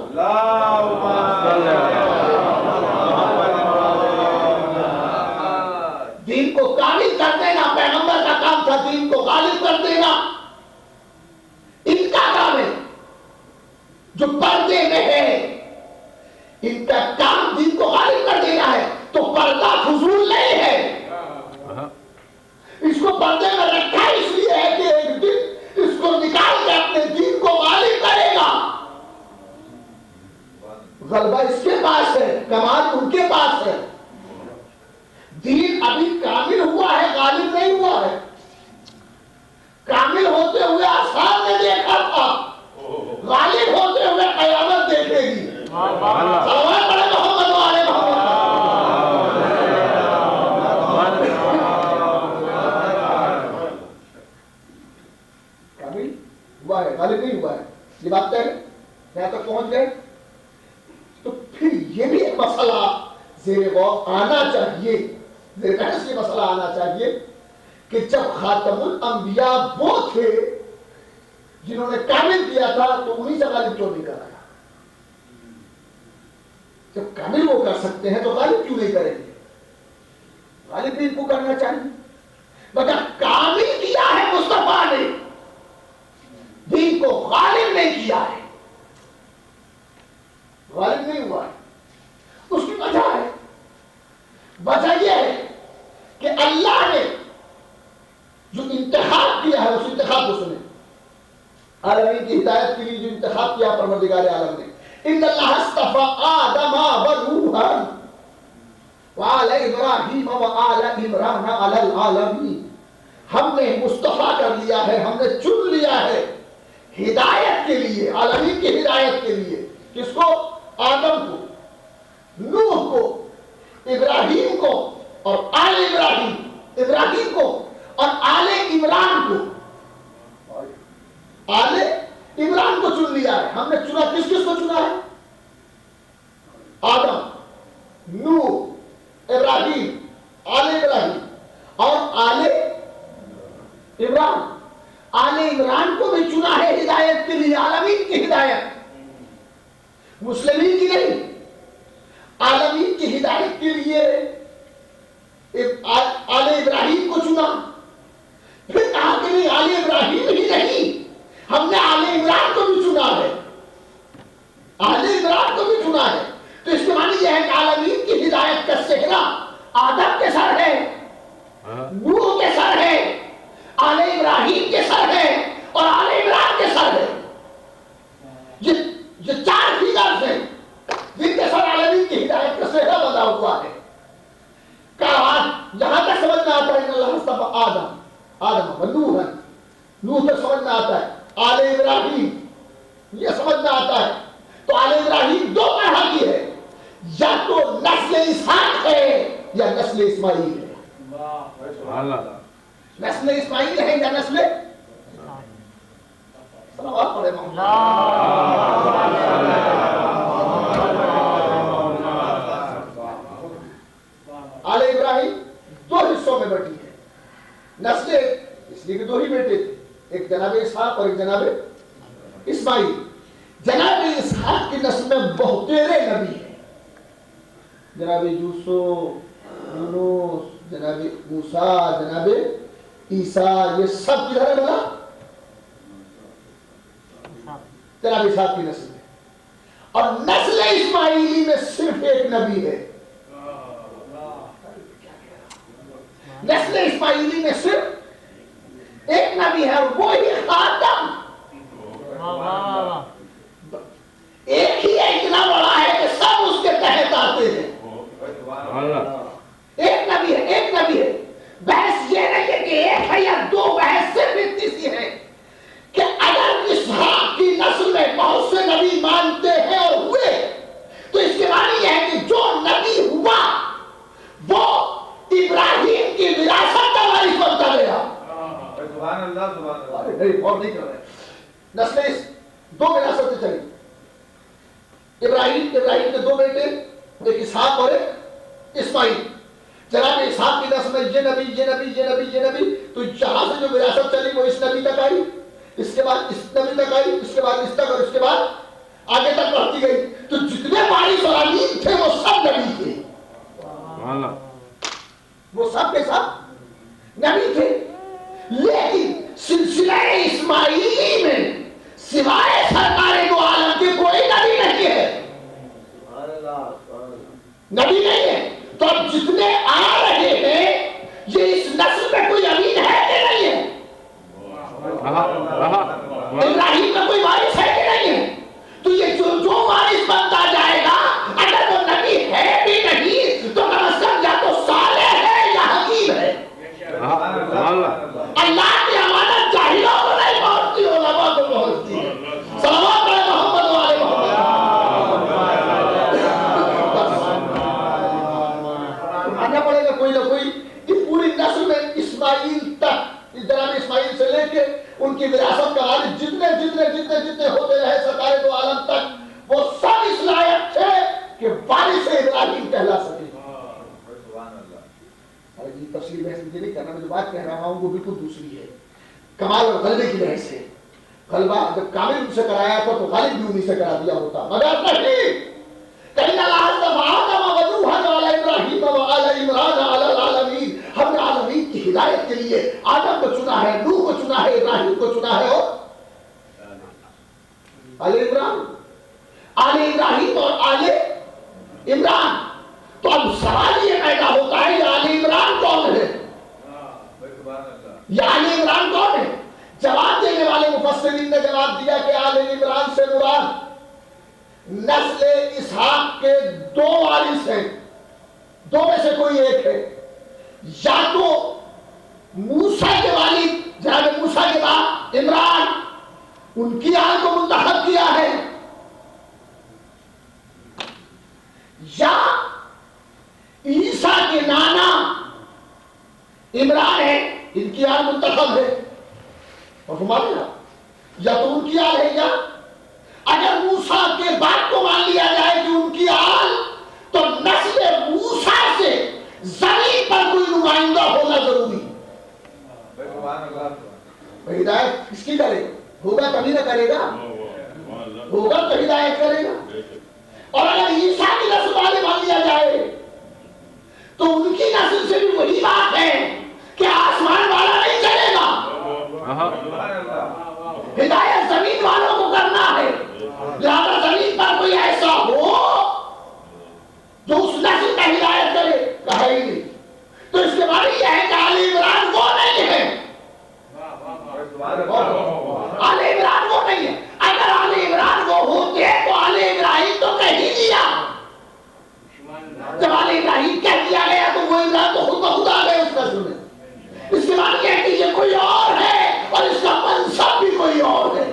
دین کو کامل کر دینا پیغمبر کا کام تھا, دین کو غالب کر دینا ان کا کام ہے. جو پردے میں ہے ان کا کام دین کو غالب کر دینا ہے. تو پردہ فضول نہیں ہے, اس کو پردے میں رکھا اس لیے ہے کہ ایک دن اس کو نکال کے اپنے دین کو غالب کرے گا. غلبہ اس کے پاس ہے, کمال ان کے پاس ہے. دین ابھی کامل ہوا ہے, غالب نہیں ہوا ہے. کامل ہوتے ہوئے آسمان نے دیکھا تھا, غالب ہوتے ہوئے قیامت دیکھے گی. صلوات پڑھے محمد و آل محمد. کامل ہوا ہے, غالب نہیں ہوا ہے. یہ بات طے ہے, یہاں تک پہنچ گئے. تو پھر یہ بھی ایک مسئلہ زیر غور آنا چاہیے, زیر بحث یہ مسئلہ آنا چاہیے کہ جب خاتم الانبیاء وہ تھے جنہوں نے کامل کیا تھا تو انہی سے غالب کیوں نہیں کرایا؟ جب کامل وہ کر سکتے ہیں تو غالب کیوں نہیں کریں گے؟ غالب بھی ان کو کرنا چاہیے. مگر کامل کیا ہے مصطفیٰ نے, جو انتخاب کیا ہے اس انتخاب کو سنیں. عالمین کی ہدایت کے لیے جو انتخاب کیا پروردگار عالم نے. ان اللہ اصطفى آدم ونوحا وآل ابراہیم وآل عمران علی العالمین. ہم نے مصطفیٰ کر لیا ہے, ہم نے چن لیا ہے ہدایت کے لیے, عالمین کی ہدایت کے لیے. کس کو؟ آدم کو, نوح کو, ابراہیم کو اور آل ابراہیم, ابراہیم کو اور آل عمران کو. آل عمران کو چن لیا ہے. ہم نے چنا, کس کس کو چنا ہے؟ آدم, نوح, ابراہیم, آل ابراہیم اور آل عمران. آل عمران کو بھی چنا ہے ہدایت کے لیے, عالمین کی ہدایت, مسلمین کی نہیں, عالمین کی ہدایت کے لیے. آل ابراہیم کو چنا, پھر کہا کہ نہیں آل ابراہیم ہی نہیں, ہم نے آل عمران کو بھی چنا ہے, آل عمران کو بھی چنا ہے. تو اس کے معنی یہ ہے کہ عالمین کی ہدایت کا صحرا آدم کے سر ہے, نوح کے سر ہے, آل ابراہیم کے سر ہے اور آل عمران کے سر ہے. یہ چار فیگرز ہیں جن کے سر عالمین کی ہدایت کا صحرا بنا ہوا ہے. یہاں تک سمجھ میں آتا ہے ان اللہ اصطفى آدم ونوحا, نوح تک سمجھ میں آتا ہے. آل ابراہیم یہ سمجھ میں آتا ہے. تو آل ابراہیم دو طرح کی ہے, یا تو نسل اسحاق ہے یا نسل اسماعیل ہے. نسل اسماعیل ہے یا نسل صلوات پڑھے محمد. آل ابراہیم دو حصوں میں بٹی ہے. نسل اس لیے کہ دو ہی بیٹے تھے, ایک جناب اسحاق اور ایک جناب اسماعیل. جناب اسحاق کی نسل میں بہتیرے نبی ہیں, جناب یوسف, یونس, جناب موسیٰ, جناب عیسیٰ, یہ سب کدھر ہے بلا؟ جناب اسحاق کی نسل میں. اور نسل اسماعیلی میں صرف ایک نبی ہے. نسل اسماعیلی میں صرف ایک نبی ہے اور وہی خاتم. ایک ہی اتنا بڑا ہے کہ سب اس کے تحت آتے ہیں. ایک نبی ہے, ایک نبی ہے. بحث یہ نہیں ہے کہ ایک ہے یا دو, بحث صرف اتنی سی ہے کہ اگر اسحاق کی نسل میں بہت سے نبی مانتے ہیں اور ہوئے, تو اس کے معنی یہ ہے کہ جو نبی ہوا وہ ابراہیم کی وراثت کا وارث بنتا گیا. سبحان اللہ, سبحان اللہ. نہیں, اور نہیں کر رہے. نسل دو وراثتیں چلی. ابراہیم کے دو بیٹے, ایک اسحاق اور ایک اسماعیل. جناب اسحاق کی نسل میں یہ نبی, یہ نبی, یہ نبی, یہ نبی, تو جہاں سے جو وراثت چلی وہ اس نبی تک آئی, اس کے بعد اس نبی تک آئی, اس کے بعد اس تک, اور اس کے بعد آگے تک بڑھتی گئی. تو جتنے وارث اور امین تھے وہ سب نبی تھے, وہ سب کے سب نبی تھے. لیکن سلسلہ اسماعیلی میں سوائے سرکار دو عالم کے کوئی نبی نہیں ہے, نبی نہیں ہے. تو اب جتنے آ رہے ہیں یہ اس نسل میں کوئی امین ہے کہ نہیں ہے؟ ابراہیم میں کوئی وارث ہے کہ نہیں ہے؟ تو یہ جو وارث بنتا جائے گا, اگر وہ نبی ہے بھی نہیں تو کم از کم یا تو صالح ہے یا حکیم ہے. اللہ کی امانت جاہلوں کو نہیں پہنچتی, علماء کو پہنچتی ہے. صلوات علی محمد و آل محمد. آنا پڑے گا کوئی نہ کوئی. اس پوری نسل میں اسماعیل تک, جناب اسماعیل سے لے کے ان کی وراثت کا وارث جتنے جتنے جتنے جتنے ہوتے رہے سرکار دو عالم تک, وہ سب اس لائق تھے کہ وارث ابراہیم کہلا سکے. یہ تفصیل بحث مجھے نہیں کرنا, میں جو بات کہہ رہا ہوں وہ بالکل دوسری ہے. کمال اور غلبے کی بحث ہے. غلبہ جب کامل ان سے کرایا تھا تو غالب بھی انہیں سے کرا دیا ہوتا, مگر نہیں. کہیں اللہ اصطفى آدم ونوحا وآل ابراہیم وآل عمران علی العالمین. ہم نے عالمین کی ہدایت کے لیے آدم کو چنا ہے, نوح کو چنا ہے, ابراہیم کو چنا ہے اور آل عمران, آل ابراہیم اور آل عمران. تو اب سوال یہ پیدا ہوتا ہے کہ آل عمران کون ہے؟ یہ آل عمران کون ہے؟ جواب دینے والے مفسرین نے جواب دیا کہ آل عمران سے مراد نسل اسحاق کے 2 وارث ہیں، 2 میں سے کوئی ایک ہے، یا تو موسیٰ کے والد جناب موسیٰ کے باپ عمران ان کی آل کو منتخب کیا ہے، یا عیسیٰ کے نانا عمران ہے ان کی آل منتخب ہے، اور ہمارے یا تو ان کی آل ہے، یا اگر موسیٰ کے باپ کو مان لیا جائے کہ ان کی آل، تو نسل موسیٰ سے زمین پر کوئی نمائندہ ہونا ضروری ہے۔ ہدایت کس کی کرے گا؟ ہوگا تبھی نہ کرے گا، ہوگا تو ہدایت کرے گا۔ اور اگر عیسیٰ کی نسل والے مان لیا جائے تو ان کی نسل سے بھی وہی بات ہے کہ آسمان والا نہیں چلے گا، ہدایت زمین والوں کو کرنا ہے، لہذا زمین پر کوئی ایسا ہو جو اس نسل کا ہدایت کرے، کہا ہی نہیں۔ تو اس کے بعد یہ ہے کہ آل عمران وہ نہیں ہے، آل عمران وہ نہیں ہے۔ اگر آل عمران وہ ہوتے تو آل ابراہیم تو کہہ دیا، جب آل ابراہیم کہہ دیا گیا تو وہ عمران تو خود بخود آ گئے اس نسل میں۔ اس کے بعد یہ کہ یہ کوئی اور ہے اور اس کا منصب بھی کوئی اور ہے،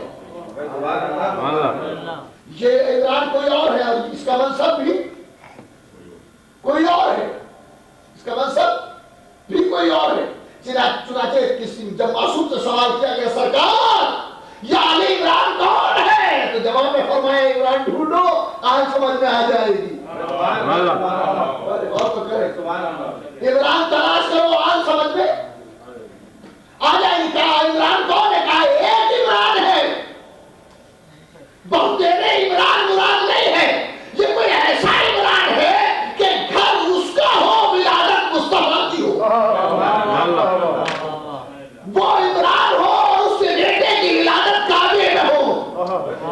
یہ عمران کوئی اور ہے اور اس کا منصب بھی کوئی اور ہے، اس کا منصب بھی کوئی اور ہے۔ چنانچہ جب معصوم سے سوال کیا گیا سرکار یہ آل عمران کون ہے، تو جواب میں فرمایا عمران ڈھونڈو آج سمجھ میں آ جائے گی۔ اور تو کرے عمران تلاش کرو آج سمجھ میں آ جائے گی۔ کہا عمران کون ہے؟ کہا ایک عمران ہے، بہت تیرے عمران مراد نہیں ہے، یہ کوئی ایسا عمران ہے کہ گھر اس کا ہو ولادت مصطفیٰ کی ہو، وہ عمران ہو اور اس کے بیٹے کی ولادت کعبے میں ہو۔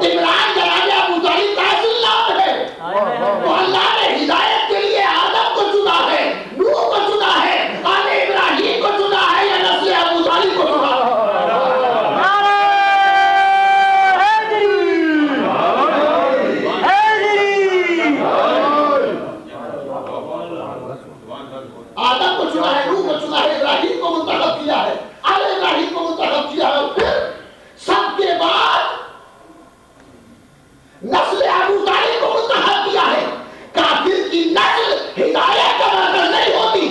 عمران جناب ابو طالب کا اصل نام ہے، تو اللہ نے ہدایت کے لیے آدم کو چنا ہے، نوح کو چنا ہے، آل ابراہیم کو چنا ہے، یا نسل ابو طالب کو چنا ہے؟ آدم کو چنا ہے، نوح کو چنا ہے، ابراہیم کو منتخب کیا ہے، آل ابراہیم کو منتخب کیا ہے، اور پھر سب کے بعد نسل ابو طالب کو منتخب کیا ہے۔ کافر کی نسل ہدایت کا مرکز نہیں ہوتی۔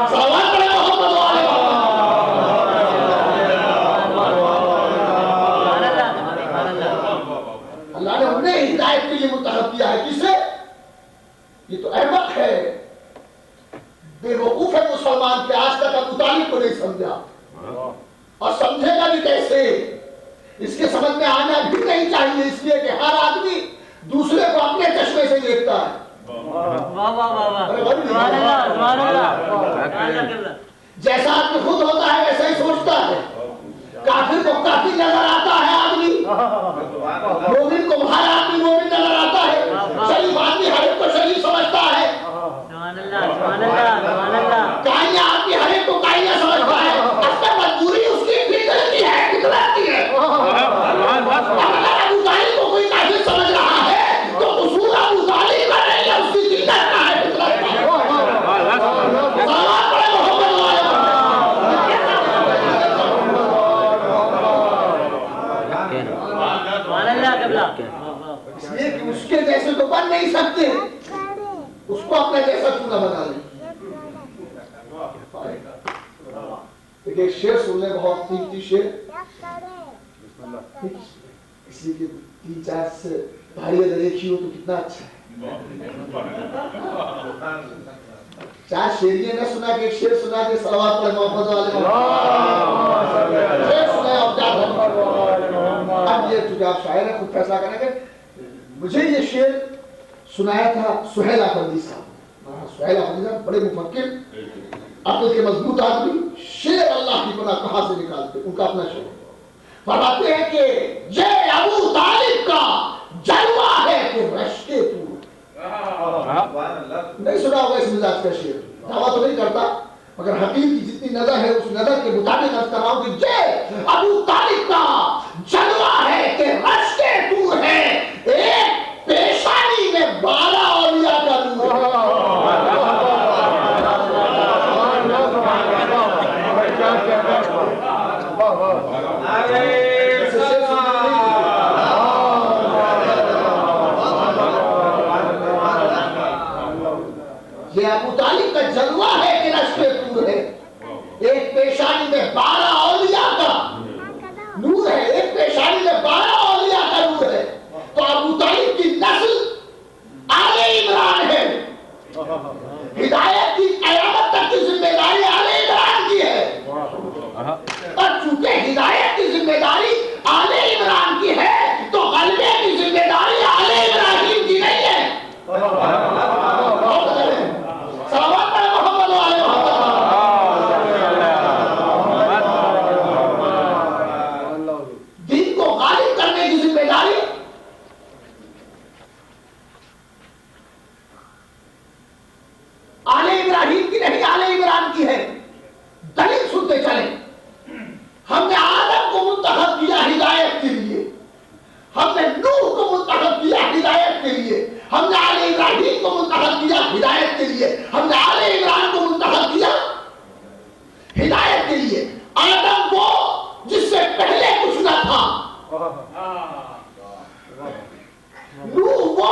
صلوات پڑھیں محمد والے اللہ نے انہیں ہدایت کے لیے منتخب کیا ہے۔ کسے؟ یہ تو احمق ہے، بے وقوف ہے مسلمان کہ آج تک ابو طالب کو نہیں سمجھا، اور سمجھے گا بھی کیسے؟ اس کے سمجھ میں آنا بھی نہیں چاہیے، اس لیے کہ ہر آدمی دوسرے کو اپنے چشمے سے دیکھتا ہے۔ جیسا آدمی خود ہوتا ہے ویسا ہی سوچتا ہے۔ کافر کو کافر نظر آتا ہے آدمی، مومن کو ہر آدمی مومن نظر آتا ہے، شریف آدمی ہر ایک کو شریف سمجھتا ہے، کائنہ آدمی ہر ایک کو کائنہ سمجھتا ہے۔ اصل مجبوری اس کی فطرت کی ہے، فطرت کی ہے۔ اگر ابو طالب کو کوئی کافر سمجھ رہا ہے تو قصور ابو طالب کا نہیں ہے، اس کی فطرت کا ہے، فطرت کا ہے۔ صلوات پڑھیں محمد والے اس لیے کہ اس کے جیسے تو بن نہیں سکتے، اس کو اپنا جیسا چونا بنا لیں۔ ایک شعر سن لیں، بہت قیمتی شعر، اس لیے کہ 3-4 سے بھاری اگر ایک ہی ہو تو کتنا اچھا ہے۔ 4 شعریے نہ سنا کہ ایک شعر سنا کہ صلوات پڑھیں محمد والے شعر سنا آپ کیا کریں۔ اب یہ چونکہ آپ شاعر ہیں خود فیصلہ کریں گے، مجھے یہ شعر سنایا تھا سہیل افندی صاحب۔ سہیل افندی صاحب بڑے مفکر، عقل کے مضبوط آدمی، شعر اللہ کی پناہ کہاں سے نکالتے، ان کا اپنا شعر فرماتے ہیں کہ یہ ابو طالب کا جلوہ ہے کہ رشتے تو۔ نہیں سنا ہوگا اس مزاج کا شعر، دعویٰ تو نہیں کرتا مگر حقیق کی جتنی نظر ہے اس نظر کے مطابق عرض کر رہا ہوں کہ یہ ابو طالب کا جلوہ ہے کہ رشتے دور ہے، ایک پیشانی میں 12 اولیاء کا نور یہ ابو طالب کا جلوہ ہے کہ رشتے دور ہے، ایک پیشانی میں 12 اولیاء کا نور ہے، ایک پیشانی میں 12 اولیاء کا نور ہے۔ تو ابو طالب کی نسل آل عمران ہے، ہدایت کی قیامت تک کی ذمہ داری آل عمران کی ہے، اور چونکہ ہدایت کی ذمہ داری آل عمران کی ہے تو غلبے کی ذمہ داری آل ابراہیم کی نہیں ہے۔ صلوات علی محمد و آل محمد۔ دین کو غالب کرنے کی ذمہ داری آل ابراہیم کی نہیں، آل عمران کی ہے۔ دلیل سنتے چلیں، ہم نے آدم کو منتخب کیا ہدایت کے لیے، ہم نے نوح کو منتخب کیا ہدایت کے لیے، ہم نے آل ابراہیم کو منتخب کیا ہدایت کے لیے، ہم نے آل عمران کو منتخب کیا ہدایت کے لیے۔ آدم کو جس سے پہلے کچھ نہ تھا، نوح وہ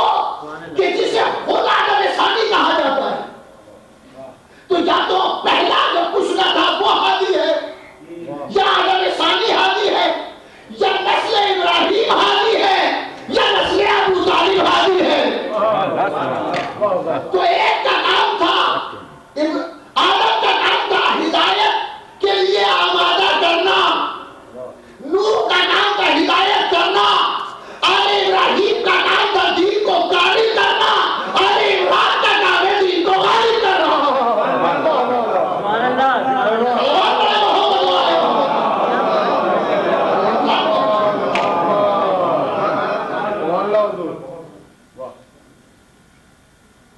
کہ جسے خود آدم ثانی کہا جاتا ہے۔ تو یا تو پہلا جو کچھ نہ تھا وہ ہادی ہے، یا آدم ثانی ہادی ہے، یا نسل ابراہیم ہادی ہے، یا نسل ابو طالب ہادی ہے۔ تو ایک کا کام تھا، آدم کا کام تھا ہدایت کے لیے آمادہ کرنا، نوح کا کام تھا ہدایت کرنا، آل ابراہیم کا کام تھا دین کو کامل کرنا، آل عمران کا کام ہے دین کو غالب کرنا۔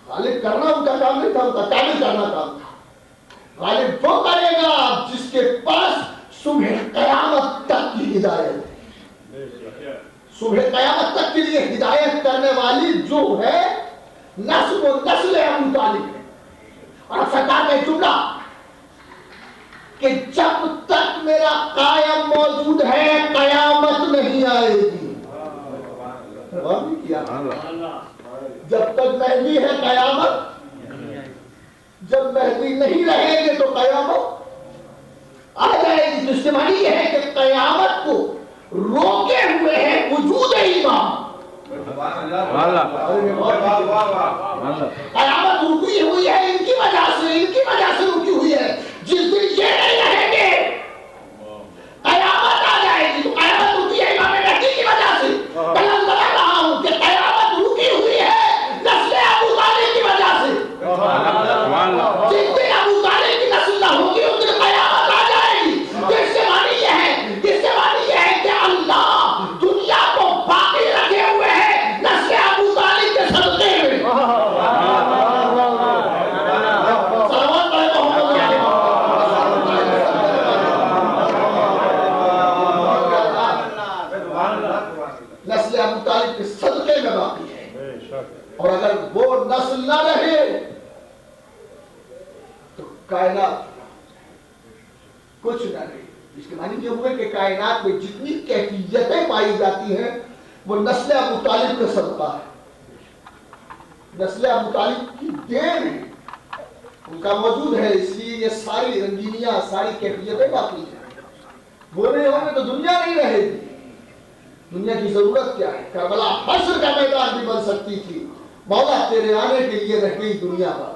غالب کرنا ان کا کام نہیں تھا، ان کا کامل کرنا کام تھا۔ غالب وہ کرے گا جس کے پاس صبح قیامت تک کی ہدایت ہے، صبح قیامت تک کے لیے ہدایت کرنے والی جو ہے نسل و نسل ابو طالب ہے۔ اور سرکار کا جملہ کہ جب تک میرا قائم موجود ہے قیامت نہیں آئے گی، جب تک مہدی ہے قیامت، جب مہدی نہیں رہیں گے تو قیامت آ جائے گی۔ جس سے معنی یہ ہے کہ قیامت کو روکے ہوئے ہے وجود امام۔ قیامت رکی ہوئی ہے ان کی وجہ سے رکی ہوئی ہے۔ جس دن یہ نہیں رہیں گے قیامت آ جائے گی۔ تو قیامت رکی ہے امام مہدی کی وجہ سے۔ میں بتا رہا ہوں کہ قیامت رکی ہوئی ہے نسل ابو طالب کی وجہ سے۔ جس دن ابو طالب کی نسل نہ ہوگی اس دن قیامت آ جائے گی۔ جس سے معنی یہ ہے کہ اللہ دنیا کو باقی رکھے ہوئے ہے نسل ابو طالب کے صدقے میں۔ نسل ابو طالب کے صدقے میں باقی ہے، اور اگر وہ نسل نہ رہے تو کائنات کچھ نہ رہے۔ اس کے معنی یہ ہوئے کہ کائنات میں جتنی کیفیتیں پائی جاتی ہیں وہ نسل ابو طالب کا صدقہ ہے، نسل ابو طالب کی دین ہے، ان کا موجود ہے، اس لیے یہ ساری رنگینیاں ساری کیفیتیں باقی ہیں۔ وہ نہیں ہوں گے تو دنیا نہیں رہے گی۔ دنیا کی ضرورت کیا ہے؟ کربلا حشر کا میدان بھی بن سکتی تھی، مولا تیرے آنے کے لیے رہ گئی دنیا پر۔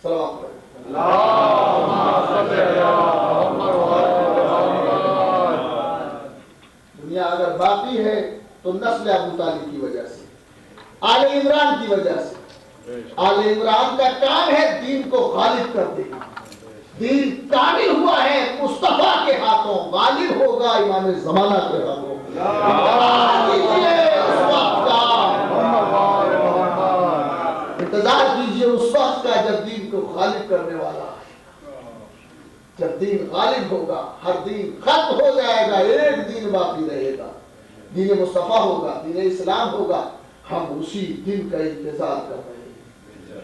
سلام علیکم۔ دنیا اگر باقی ہے تو نسل ابو طالب کی وجہ سے، آل عمران کی وجہ سے۔ آل عمران کا کام ہے دین کو غالب کر دینا۔ دین کامل ہوا ہے مصطفیٰ کے ہاتھوں، غالب ہوگا امام زمانہ کے ہاتھوں۔ انتظار کیجئے اس وقت کا جب دین کو غالب کرنے والا جب دین غالب ہوگا ہر دین ختم ہو جائے گا، ایک دین باقی رہے گا، دین مصطفیٰ ہوگا، دین اسلام ہوگا، ہم اسی دن کا انتظار کر رہے ہیں۔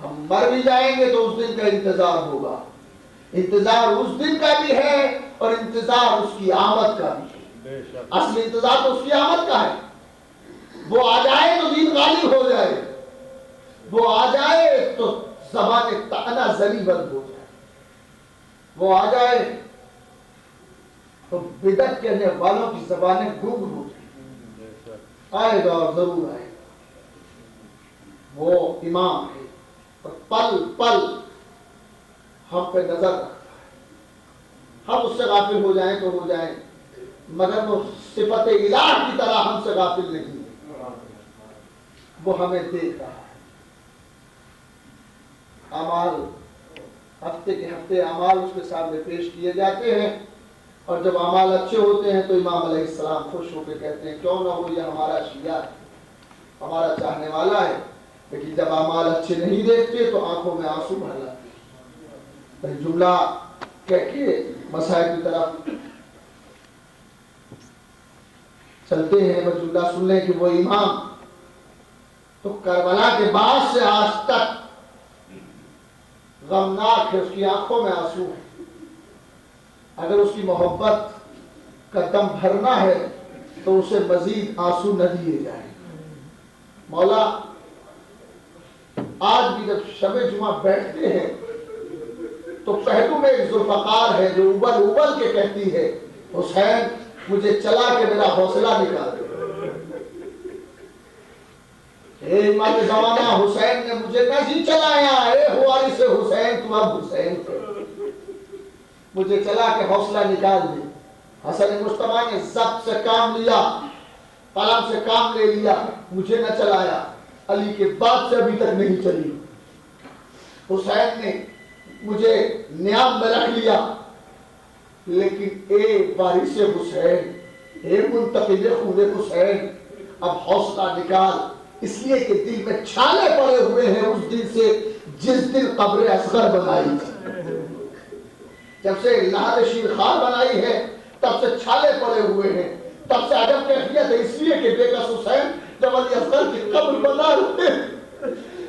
ہم مر بھی جائیں گے تو اس دن کا انتظار ہوگا، انتظار اس دن کا بھی ہے اور انتظار اس کی آمد کا بھی ہے۔ اصل انتظار تو اس کی آمد کا ہے، وہ آ جائے تو دین غالب ہو جائے، وہ آ جائے تو زبان طعنہ زنی بند ہو جائے، وہ آ جائے تو بدعت کہنے والوں کی زبانیں گنگ ہو جائیں۔ آئے گا اور ضرور آئے گا، وہ امام ہے اور پل پل ہم پہ نظر رکھتا ہے، ہم اس سے غافل ہو جائیں تو ہو جائیں، مگر وہ صفت الہ کی طرح ہم سے غافل نہیں ہے، وہ ہمیں دیکھ رہا ہے۔ اعمال ہفتے کے ہفتے اعمال اس کے سامنے پیش کیے جاتے ہیں، اور جب اعمال اچھے ہوتے ہیں تو امام علیہ السلام خوش ہو کے کہتے ہیں کیوں نہ ہو یہ ہمارا شیعہ ہے، ہمارا چاہنے والا ہے، لیکن جب اعمال اچھے نہیں دیکھتے تو آنکھوں میں آنسو بھر جاتے ہیں۔ جملہ کہہ کے مسائل کی طرف چلتے ہیں، وہ جملہ سن لیں کہ وہ امام تو کربلا کے بعد سے آج تک غمناک ہے، اس کی آنکھوں میں آنسو ہے۔ اگر اس کی محبت کا دم بھرنا ہے تو اسے مزید آنسو نہ دیے جائیں۔ مولا آج بھی جب شب جمعہ بیٹھتے ہیں تو پہلو میں ایک ذوالفقار ہے جو ابل ابل کے کہتی ہے حسین مجھے چلا کے میرا حوصلہ نکال۔ اے امام زمانہ حسین نے مجھے نہیں چلایا، اے وارث حسین تو اب حسین تھے، مجھے چلا کے حوصلہ نکال دے۔ حسن مجتبیٰ نے ضبط سے کام لیا، قلم سے کام لے لیا، مجھے نہ چلایا، علی کے بعد سے ابھی تک نہیں چلی۔ حسین نے مجھے نیام میں رکھ لیا، لیکن اے وارث حسین، اے منتقل خون حسین، اب حوصلہ نکال، اس لیے کہ دل میں چھالے پڑے ہوئے ہیں اس دن سے جس دن قبر اصغر بنائی تھی۔ جب سے لحد شیر خار بنائی ہے تب سے چھالے پڑے ہوئے ہیں، تب سے عجب کیفیت ہے، اس لیے کہ بے کس حسین جب علی اصغر کی قبر بنا رہے ہیں،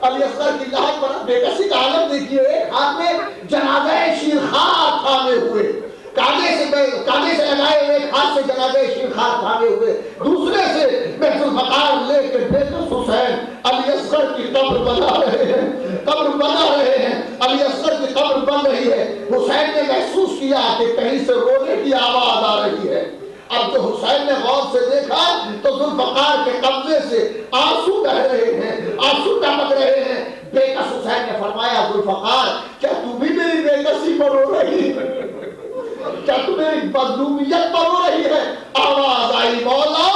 علی اصغر کی لحد بنا، بے کسی کا عالم دیکھیے، ایک ہاتھ میں جنازہ شیر خار تھامے ہوئے، کانے سے لگائے ہوئے، ایک ہاتھ سے جنازہ شیر خار تھامے ہوئے، دوسرے سے بیت الفقار لے کے بے کس حسین علی اصغر کی قبر بنا رہے ہیں، قبر بنا رہے ہیں، علی اصغر کی قبر بن رہی ہے۔ حسین نے محسوس کیا کہ کہیں سے رونے کی آواز آ رہی ہے۔ اب جو حسین نے غور سے دیکھا تو ذوالفقار کے قبضے سے آنسو بہ رہے ہیں، آنسو ٹپک رہے ہیں۔ بے کس حسین نے فرمایا ذوالفقار کیا تو بھی میری بے کسی پر رو رہی ہے؟ کیا تو میری مظلومیت پر رو رہی ہے؟ آواز آئی مولا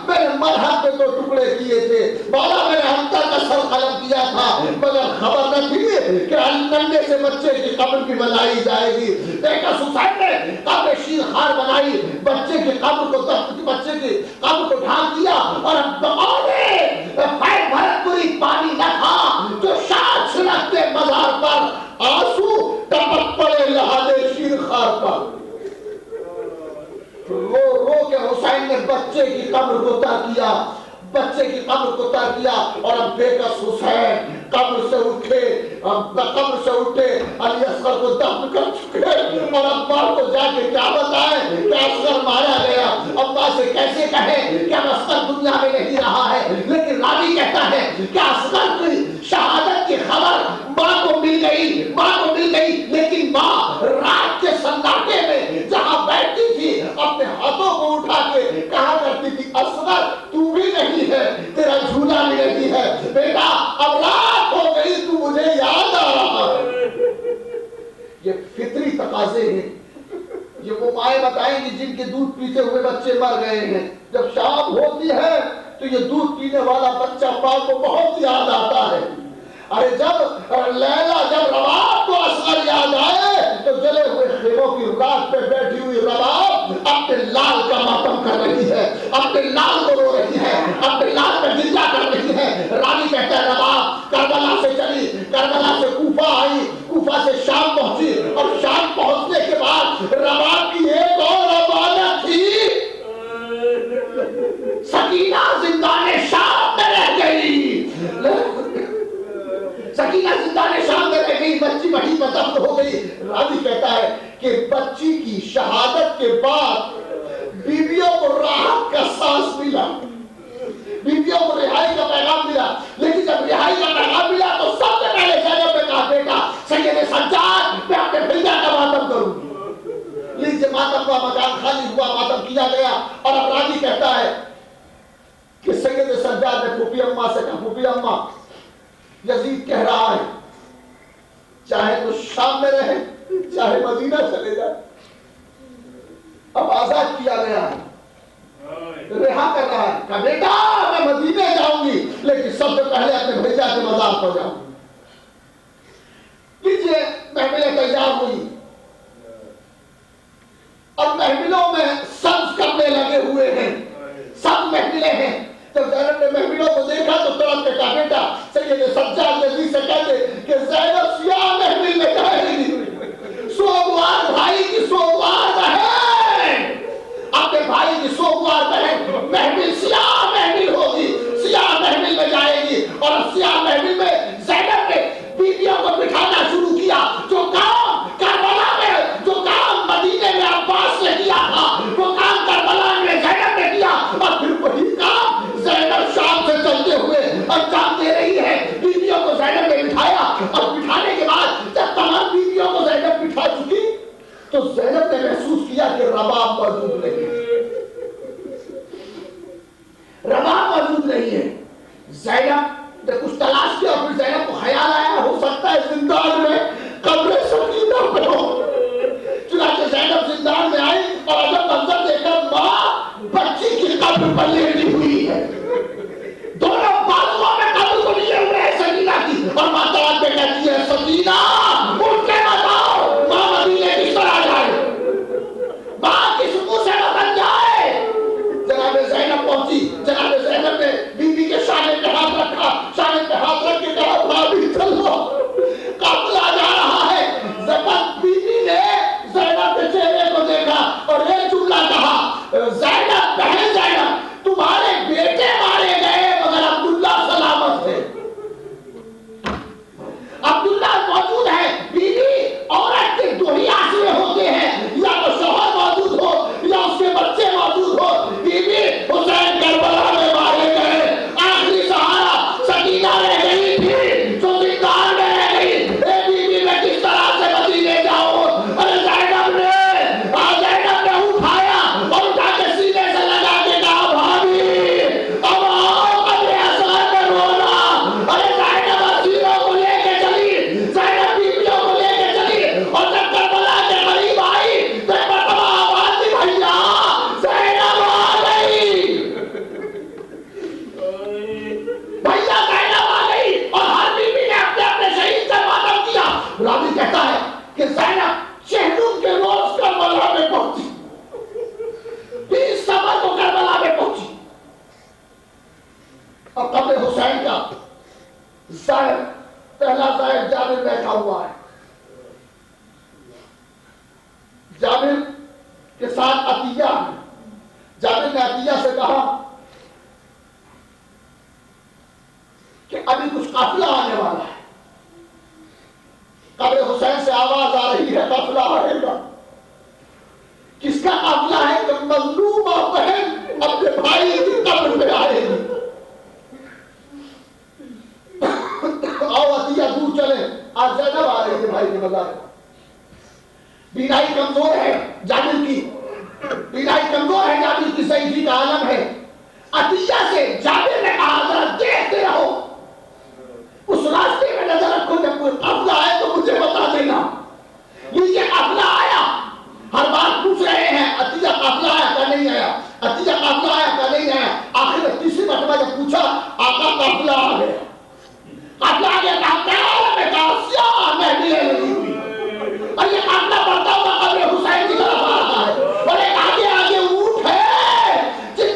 میں نے مرحب پہ تو ٹکڑے کیے تھے، مولا میں نے ہمدر کا سر قلم کیا تھا، مگر خبر نہ تھی کہ ننھے سے بچے کی قبر بھی بنائی جائے گی۔ بے کس حسین نے قبر شیر خار بنائی، بچے کی قبر کو ڈھانک دیا، اور اب بقولے پیر بھرت پوری پانی نہ تھا جو شاد چھلکتے مزار پر آنسو ٹپک پڑے لحد شیر خار پر۔ رو رو کے حسین نے بچے کی قبر کو تر کیا، بچے کی قبر کو تر کیا، اور اب بے کس حسین قبر سے اٹھے علی اصغر کو دفن کر چکے، اور ابا کو جا کے کیا بتائیں کہ اصغر مارا گیا۔ ابا سے کیسے کہیں کہ اب اصغر دنیا میں نہیں رہا ہے، لیکن راوی کہتا ہے کہ اصغر کی شہادت کی خبر ماں کو مل گئی، لیکن ماں رات کے سناٹے میں جہاں بیٹھتی تھی اپنے ہاتھوں کو اٹھا کے کہا کرتی تھی اصغر تو بھی نہیں ہے، تیرا جھولا بھی نہیں ہے، بیٹا اب رات ہو گئی تو مجھے یاد آ رہا ہے۔ یہ فطری تقاضے ہیں، یہ وہ مائیں بتائیں گی جن کے دودھ پیتے ہوئے بچے مر گئے ہیں، جب شام ہوتی ہے تو یہ دودھ پینے والا بچہ ماں کو بہت یاد آتا ہے۔ ارے جب لیلا جب رباب کو اصغر یاد آئے تو جلے ہوئے خیموں کی رات پہ بیٹھی ہوئی رباب اپنے لال کا ماتم کر رہی ہے، اپنے لال کو رو رہی ہے، اپنے لال پہ گرجا کر رہی ہے۔ راوی کہتا ہے رباب کربلا سے چلی، کربلا سے کوفہ آئی، کوفہ سے شام پہنچی، اور شام پہنچ رباب کی ایک اور امانت تھی، سکینہ زندان شام میں رہ گئی، سکینہ زندان شام میں رہ گئی، بچی بڑی مدفن ہو گئی۔ راوی کہتا ہے کہ بچی کی شہادت کے بعد بیویوں کو راحت کا سانس ملا، بیویوں کو رہائی کا پیغام ملا، لیکن جب رہائی کا پیغام ملا تو سب سے پہلے زینب نے کہا بیٹا سید سجاد میں اپنے بھیا کا ماتم کروں گی۔ لیجیے ماتم کا مکان خالی ہوا، ماتم کیا گیا، اور اب راوی کہتا ہے کہ سید سجاد نے پھوپھی اماں سے کہا پھوپھی اماں یزید کہہ رہا ہے چاہے تو شام میں رہے چاہے مدینہ چلے جائے، اب آزاد کیا گیا ہے، رہا کر رہا ہے، کہا بیٹا میں مدینے جاؤں گی لیکن سب سے پہلے اپنے بھیجا کے مزار پر جاؤں گی۔ لیجیے محفلیں تیار ہوئی، اب محفلوں میں سبز کپڑے لگے ہوئے ہیں، سب محفلیں ہیں۔ جب زینب نے محفلوں کو دیکھا تو ترنت کہا بیٹا سید سجاد یزید سے کہہ دے کہ زینب سیاہ محفل میں جائے گی، سوگوار بھائی کی سوگوار بہن، اپنے بھائی کی سوگوار بہن محفل سیاہ محفل ہوگی، سیاہ محفل میں جائے گی۔ اور سیاہ محفل میں زینب نے بیویوں کو بٹھانا شروع کیا، جو کام کربلا میں، جو کام مدینے میں عباس نے کیا تھا وہ کام کربلا میں زینب نے کیا، اور پھر وہی کام زینب شام سے چلتے ہوئے انجام دے رہی ہے۔ بیویوں کو زینب نے بٹھایا، اور بٹھانے کے بعد جب تمام بیویوں کو زینب بٹھا چکی تو زینب نے محسوس کیا کہ رباب موجود نہیں ہے، رباب موجود نہیں ہے۔ زینب نے کچھ تلاش کیا، اور پھر زینب کو خیال آیا ہو سکتا ہے زندان میں قبر سکینہ پہ ہو۔ چنانچہ زینب زندان میں آئی اور جب منظر دیکھا ماں بچی کی قبر پر لیٹی ہوئی ہے، دونوں بازوؤں میں قبر کو لیے ہوئے ہیں سکینہ کی، اور ماں تڑپ کے کہتی ہے سکینہ اٹھ کے بتاؤ ماں مدینے کس طرح جائے، ماں کس منہ سے بدل جائے۔ جناب زینب پہنچی، جناب زینب نے بیوی کے شانے پہ ہاتھ رکھا، شانے پہ ہاتھ رکھ کے کہا بھابھی چلو قافلہ جا رہا ہے۔ زبان بیوی نے زینب کے چہرے کو دیکھا اور ایک جملہ کہا زینب بہن زینب تمہارے بیٹے مارے گئے مگر عبداللہ سلامت ہے، عبداللہ موجود ہے۔ بیوی عورت کے دو ہی آسرے ہوتے ہیں، یا تو شوہر موجود ہو یا اس کے بچے موجود ہو۔ بیوی حسین کربلا میں مارے گئے، آخری سہارا سکینہ رہ گئی تھی جو زندان میں رہ گئی۔ اے بیوی میں کس طرح سے مدینے جاؤں؟ ارے زینب نے اٹھایا اور اٹھا کے سینے سے لگا کے کہا بھابھی اب آؤ قبر اصغر میں رونا۔ ارے زینب اسیروں کو لے کے چلی، زینب بیویوں کو لے کے چلی، اور جب کربلا کے قریب آئی تو ایک مرتبہ آواز دی بھیا زینب آ گئی، بھیا زینب آ گئی، اور ہر بیوی نے اپنے اپنے شہید سے ماتم کیا۔ راوی کہتا ہے کہ زینب شہدون کے روز کربلا میں پہنچی، 20 صفر کو کربلا میں پہنچی، اور قبر حسین کا زائر پہلا زائر جابر بیٹھا ہوا ہے۔ جابر کے ساتھ عطیہ ہے، جابر نے عطیہ سے کہا کہ ابھی کچھ قافلہ آنے والا ہے، قبر حسین سے آواز آ رہی ہے قافلہ آئے گا۔ کس کا قافلہ ہے کہ مظلومہ بہن اپنے بھائی کی قبر پہ آئے گی۔ آؤ عطیہ دور چلے، آج زینب آ رہی ہے بھائی کے مزار پر۔ بینائی کمزور ہے جابر کی، بینائی کمزور ہے جابر کی، ضعیفی کا عالم ہے۔ عطیہ سے جابر نے کہا ذرا دیکھتے رہو، اس راستے میں نظر رکھو، جب کوئی قافلہ آئے تو مجھے بتا دینا۔ یہ قافلہ آیا، ہر بار پوچھ رہے ہیں عطیہ قافلہ آیا کیا نہیں آیا، عطیہ قافلہ آیا کیا نہیں آیا۔ آخر میں تیسری مرتبہ جب پوچھا آقا قافلہ آ گیا، قافلہ آ گیا، کہا کیا عالم ہے، کہا سیاہ محفلیں لگی ہوئی، اور یہ قافلہ بڑھتا ہوا قبر حسین کی طرف آ رہا ہے، اور ایک آگے آگے اونٹ ہے جس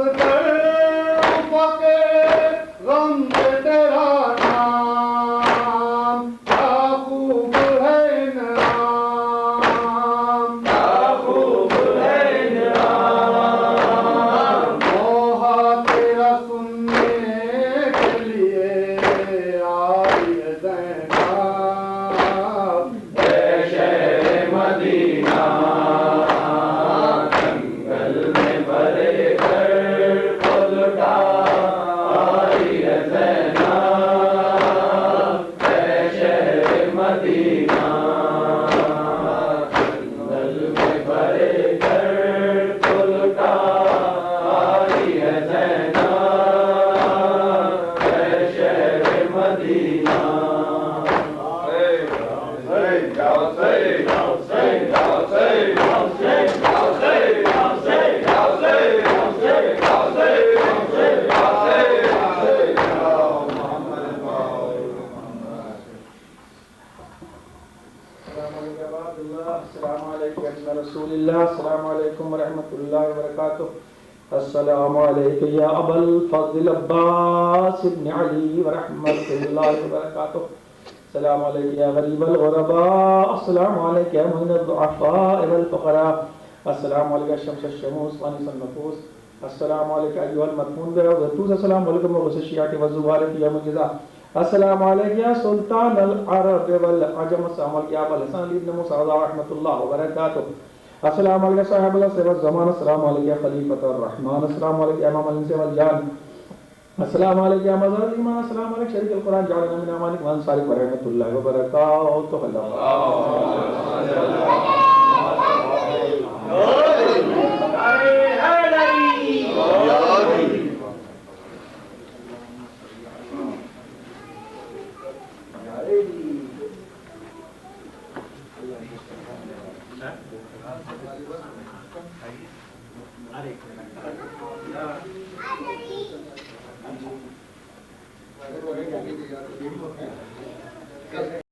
افضل فقے غم تیرا نام کیا خوب ہے نام کیا خوب ہے نام موہا تیرا سننے کے لیے آئی ہے زینب اے شہر مدینہ جنگل میں بڑے گھر کو لٹا آئی ہے زینب اے شہر مدینہ جنگل میں بڑے گھر کو لٹا آئی ہے زینب اے شہر مدینہ السلام علیکم رسول اللہ السلام علیکم ورحمۃ اللہ وبرکاتہ السلام علیکم یا ابا الفضل عباس ابن علی ورحمۃ اللہ وبرکاتہ السلام علیکم یا غریب الغرباء السلام علیکم یا معین الضعفاء والفقراء السلام علیکم شمس الشموس وانس النفوس السلام علیکم ایها المدفون بالغدوس السلام علیکم وغس الشیعة والزبار في يوم الجزاء السلام علیکم یا سلطان العرب والعجم السلام علیکم یا ابا الحسن علی بن موسیٰ رحمۃ اللہ وبرکاتہ السلام علیکم صاحب العصر والزمان السلام علیکم یا خلیفۃ الرحمن السلام علیکم یا امام الانس والجان السلام علیکم یا مظہر الایمان السلام علیکم شریک القرآن جعلنا من امانک وانصارک ورحمۃ اللہ وبرکاتہ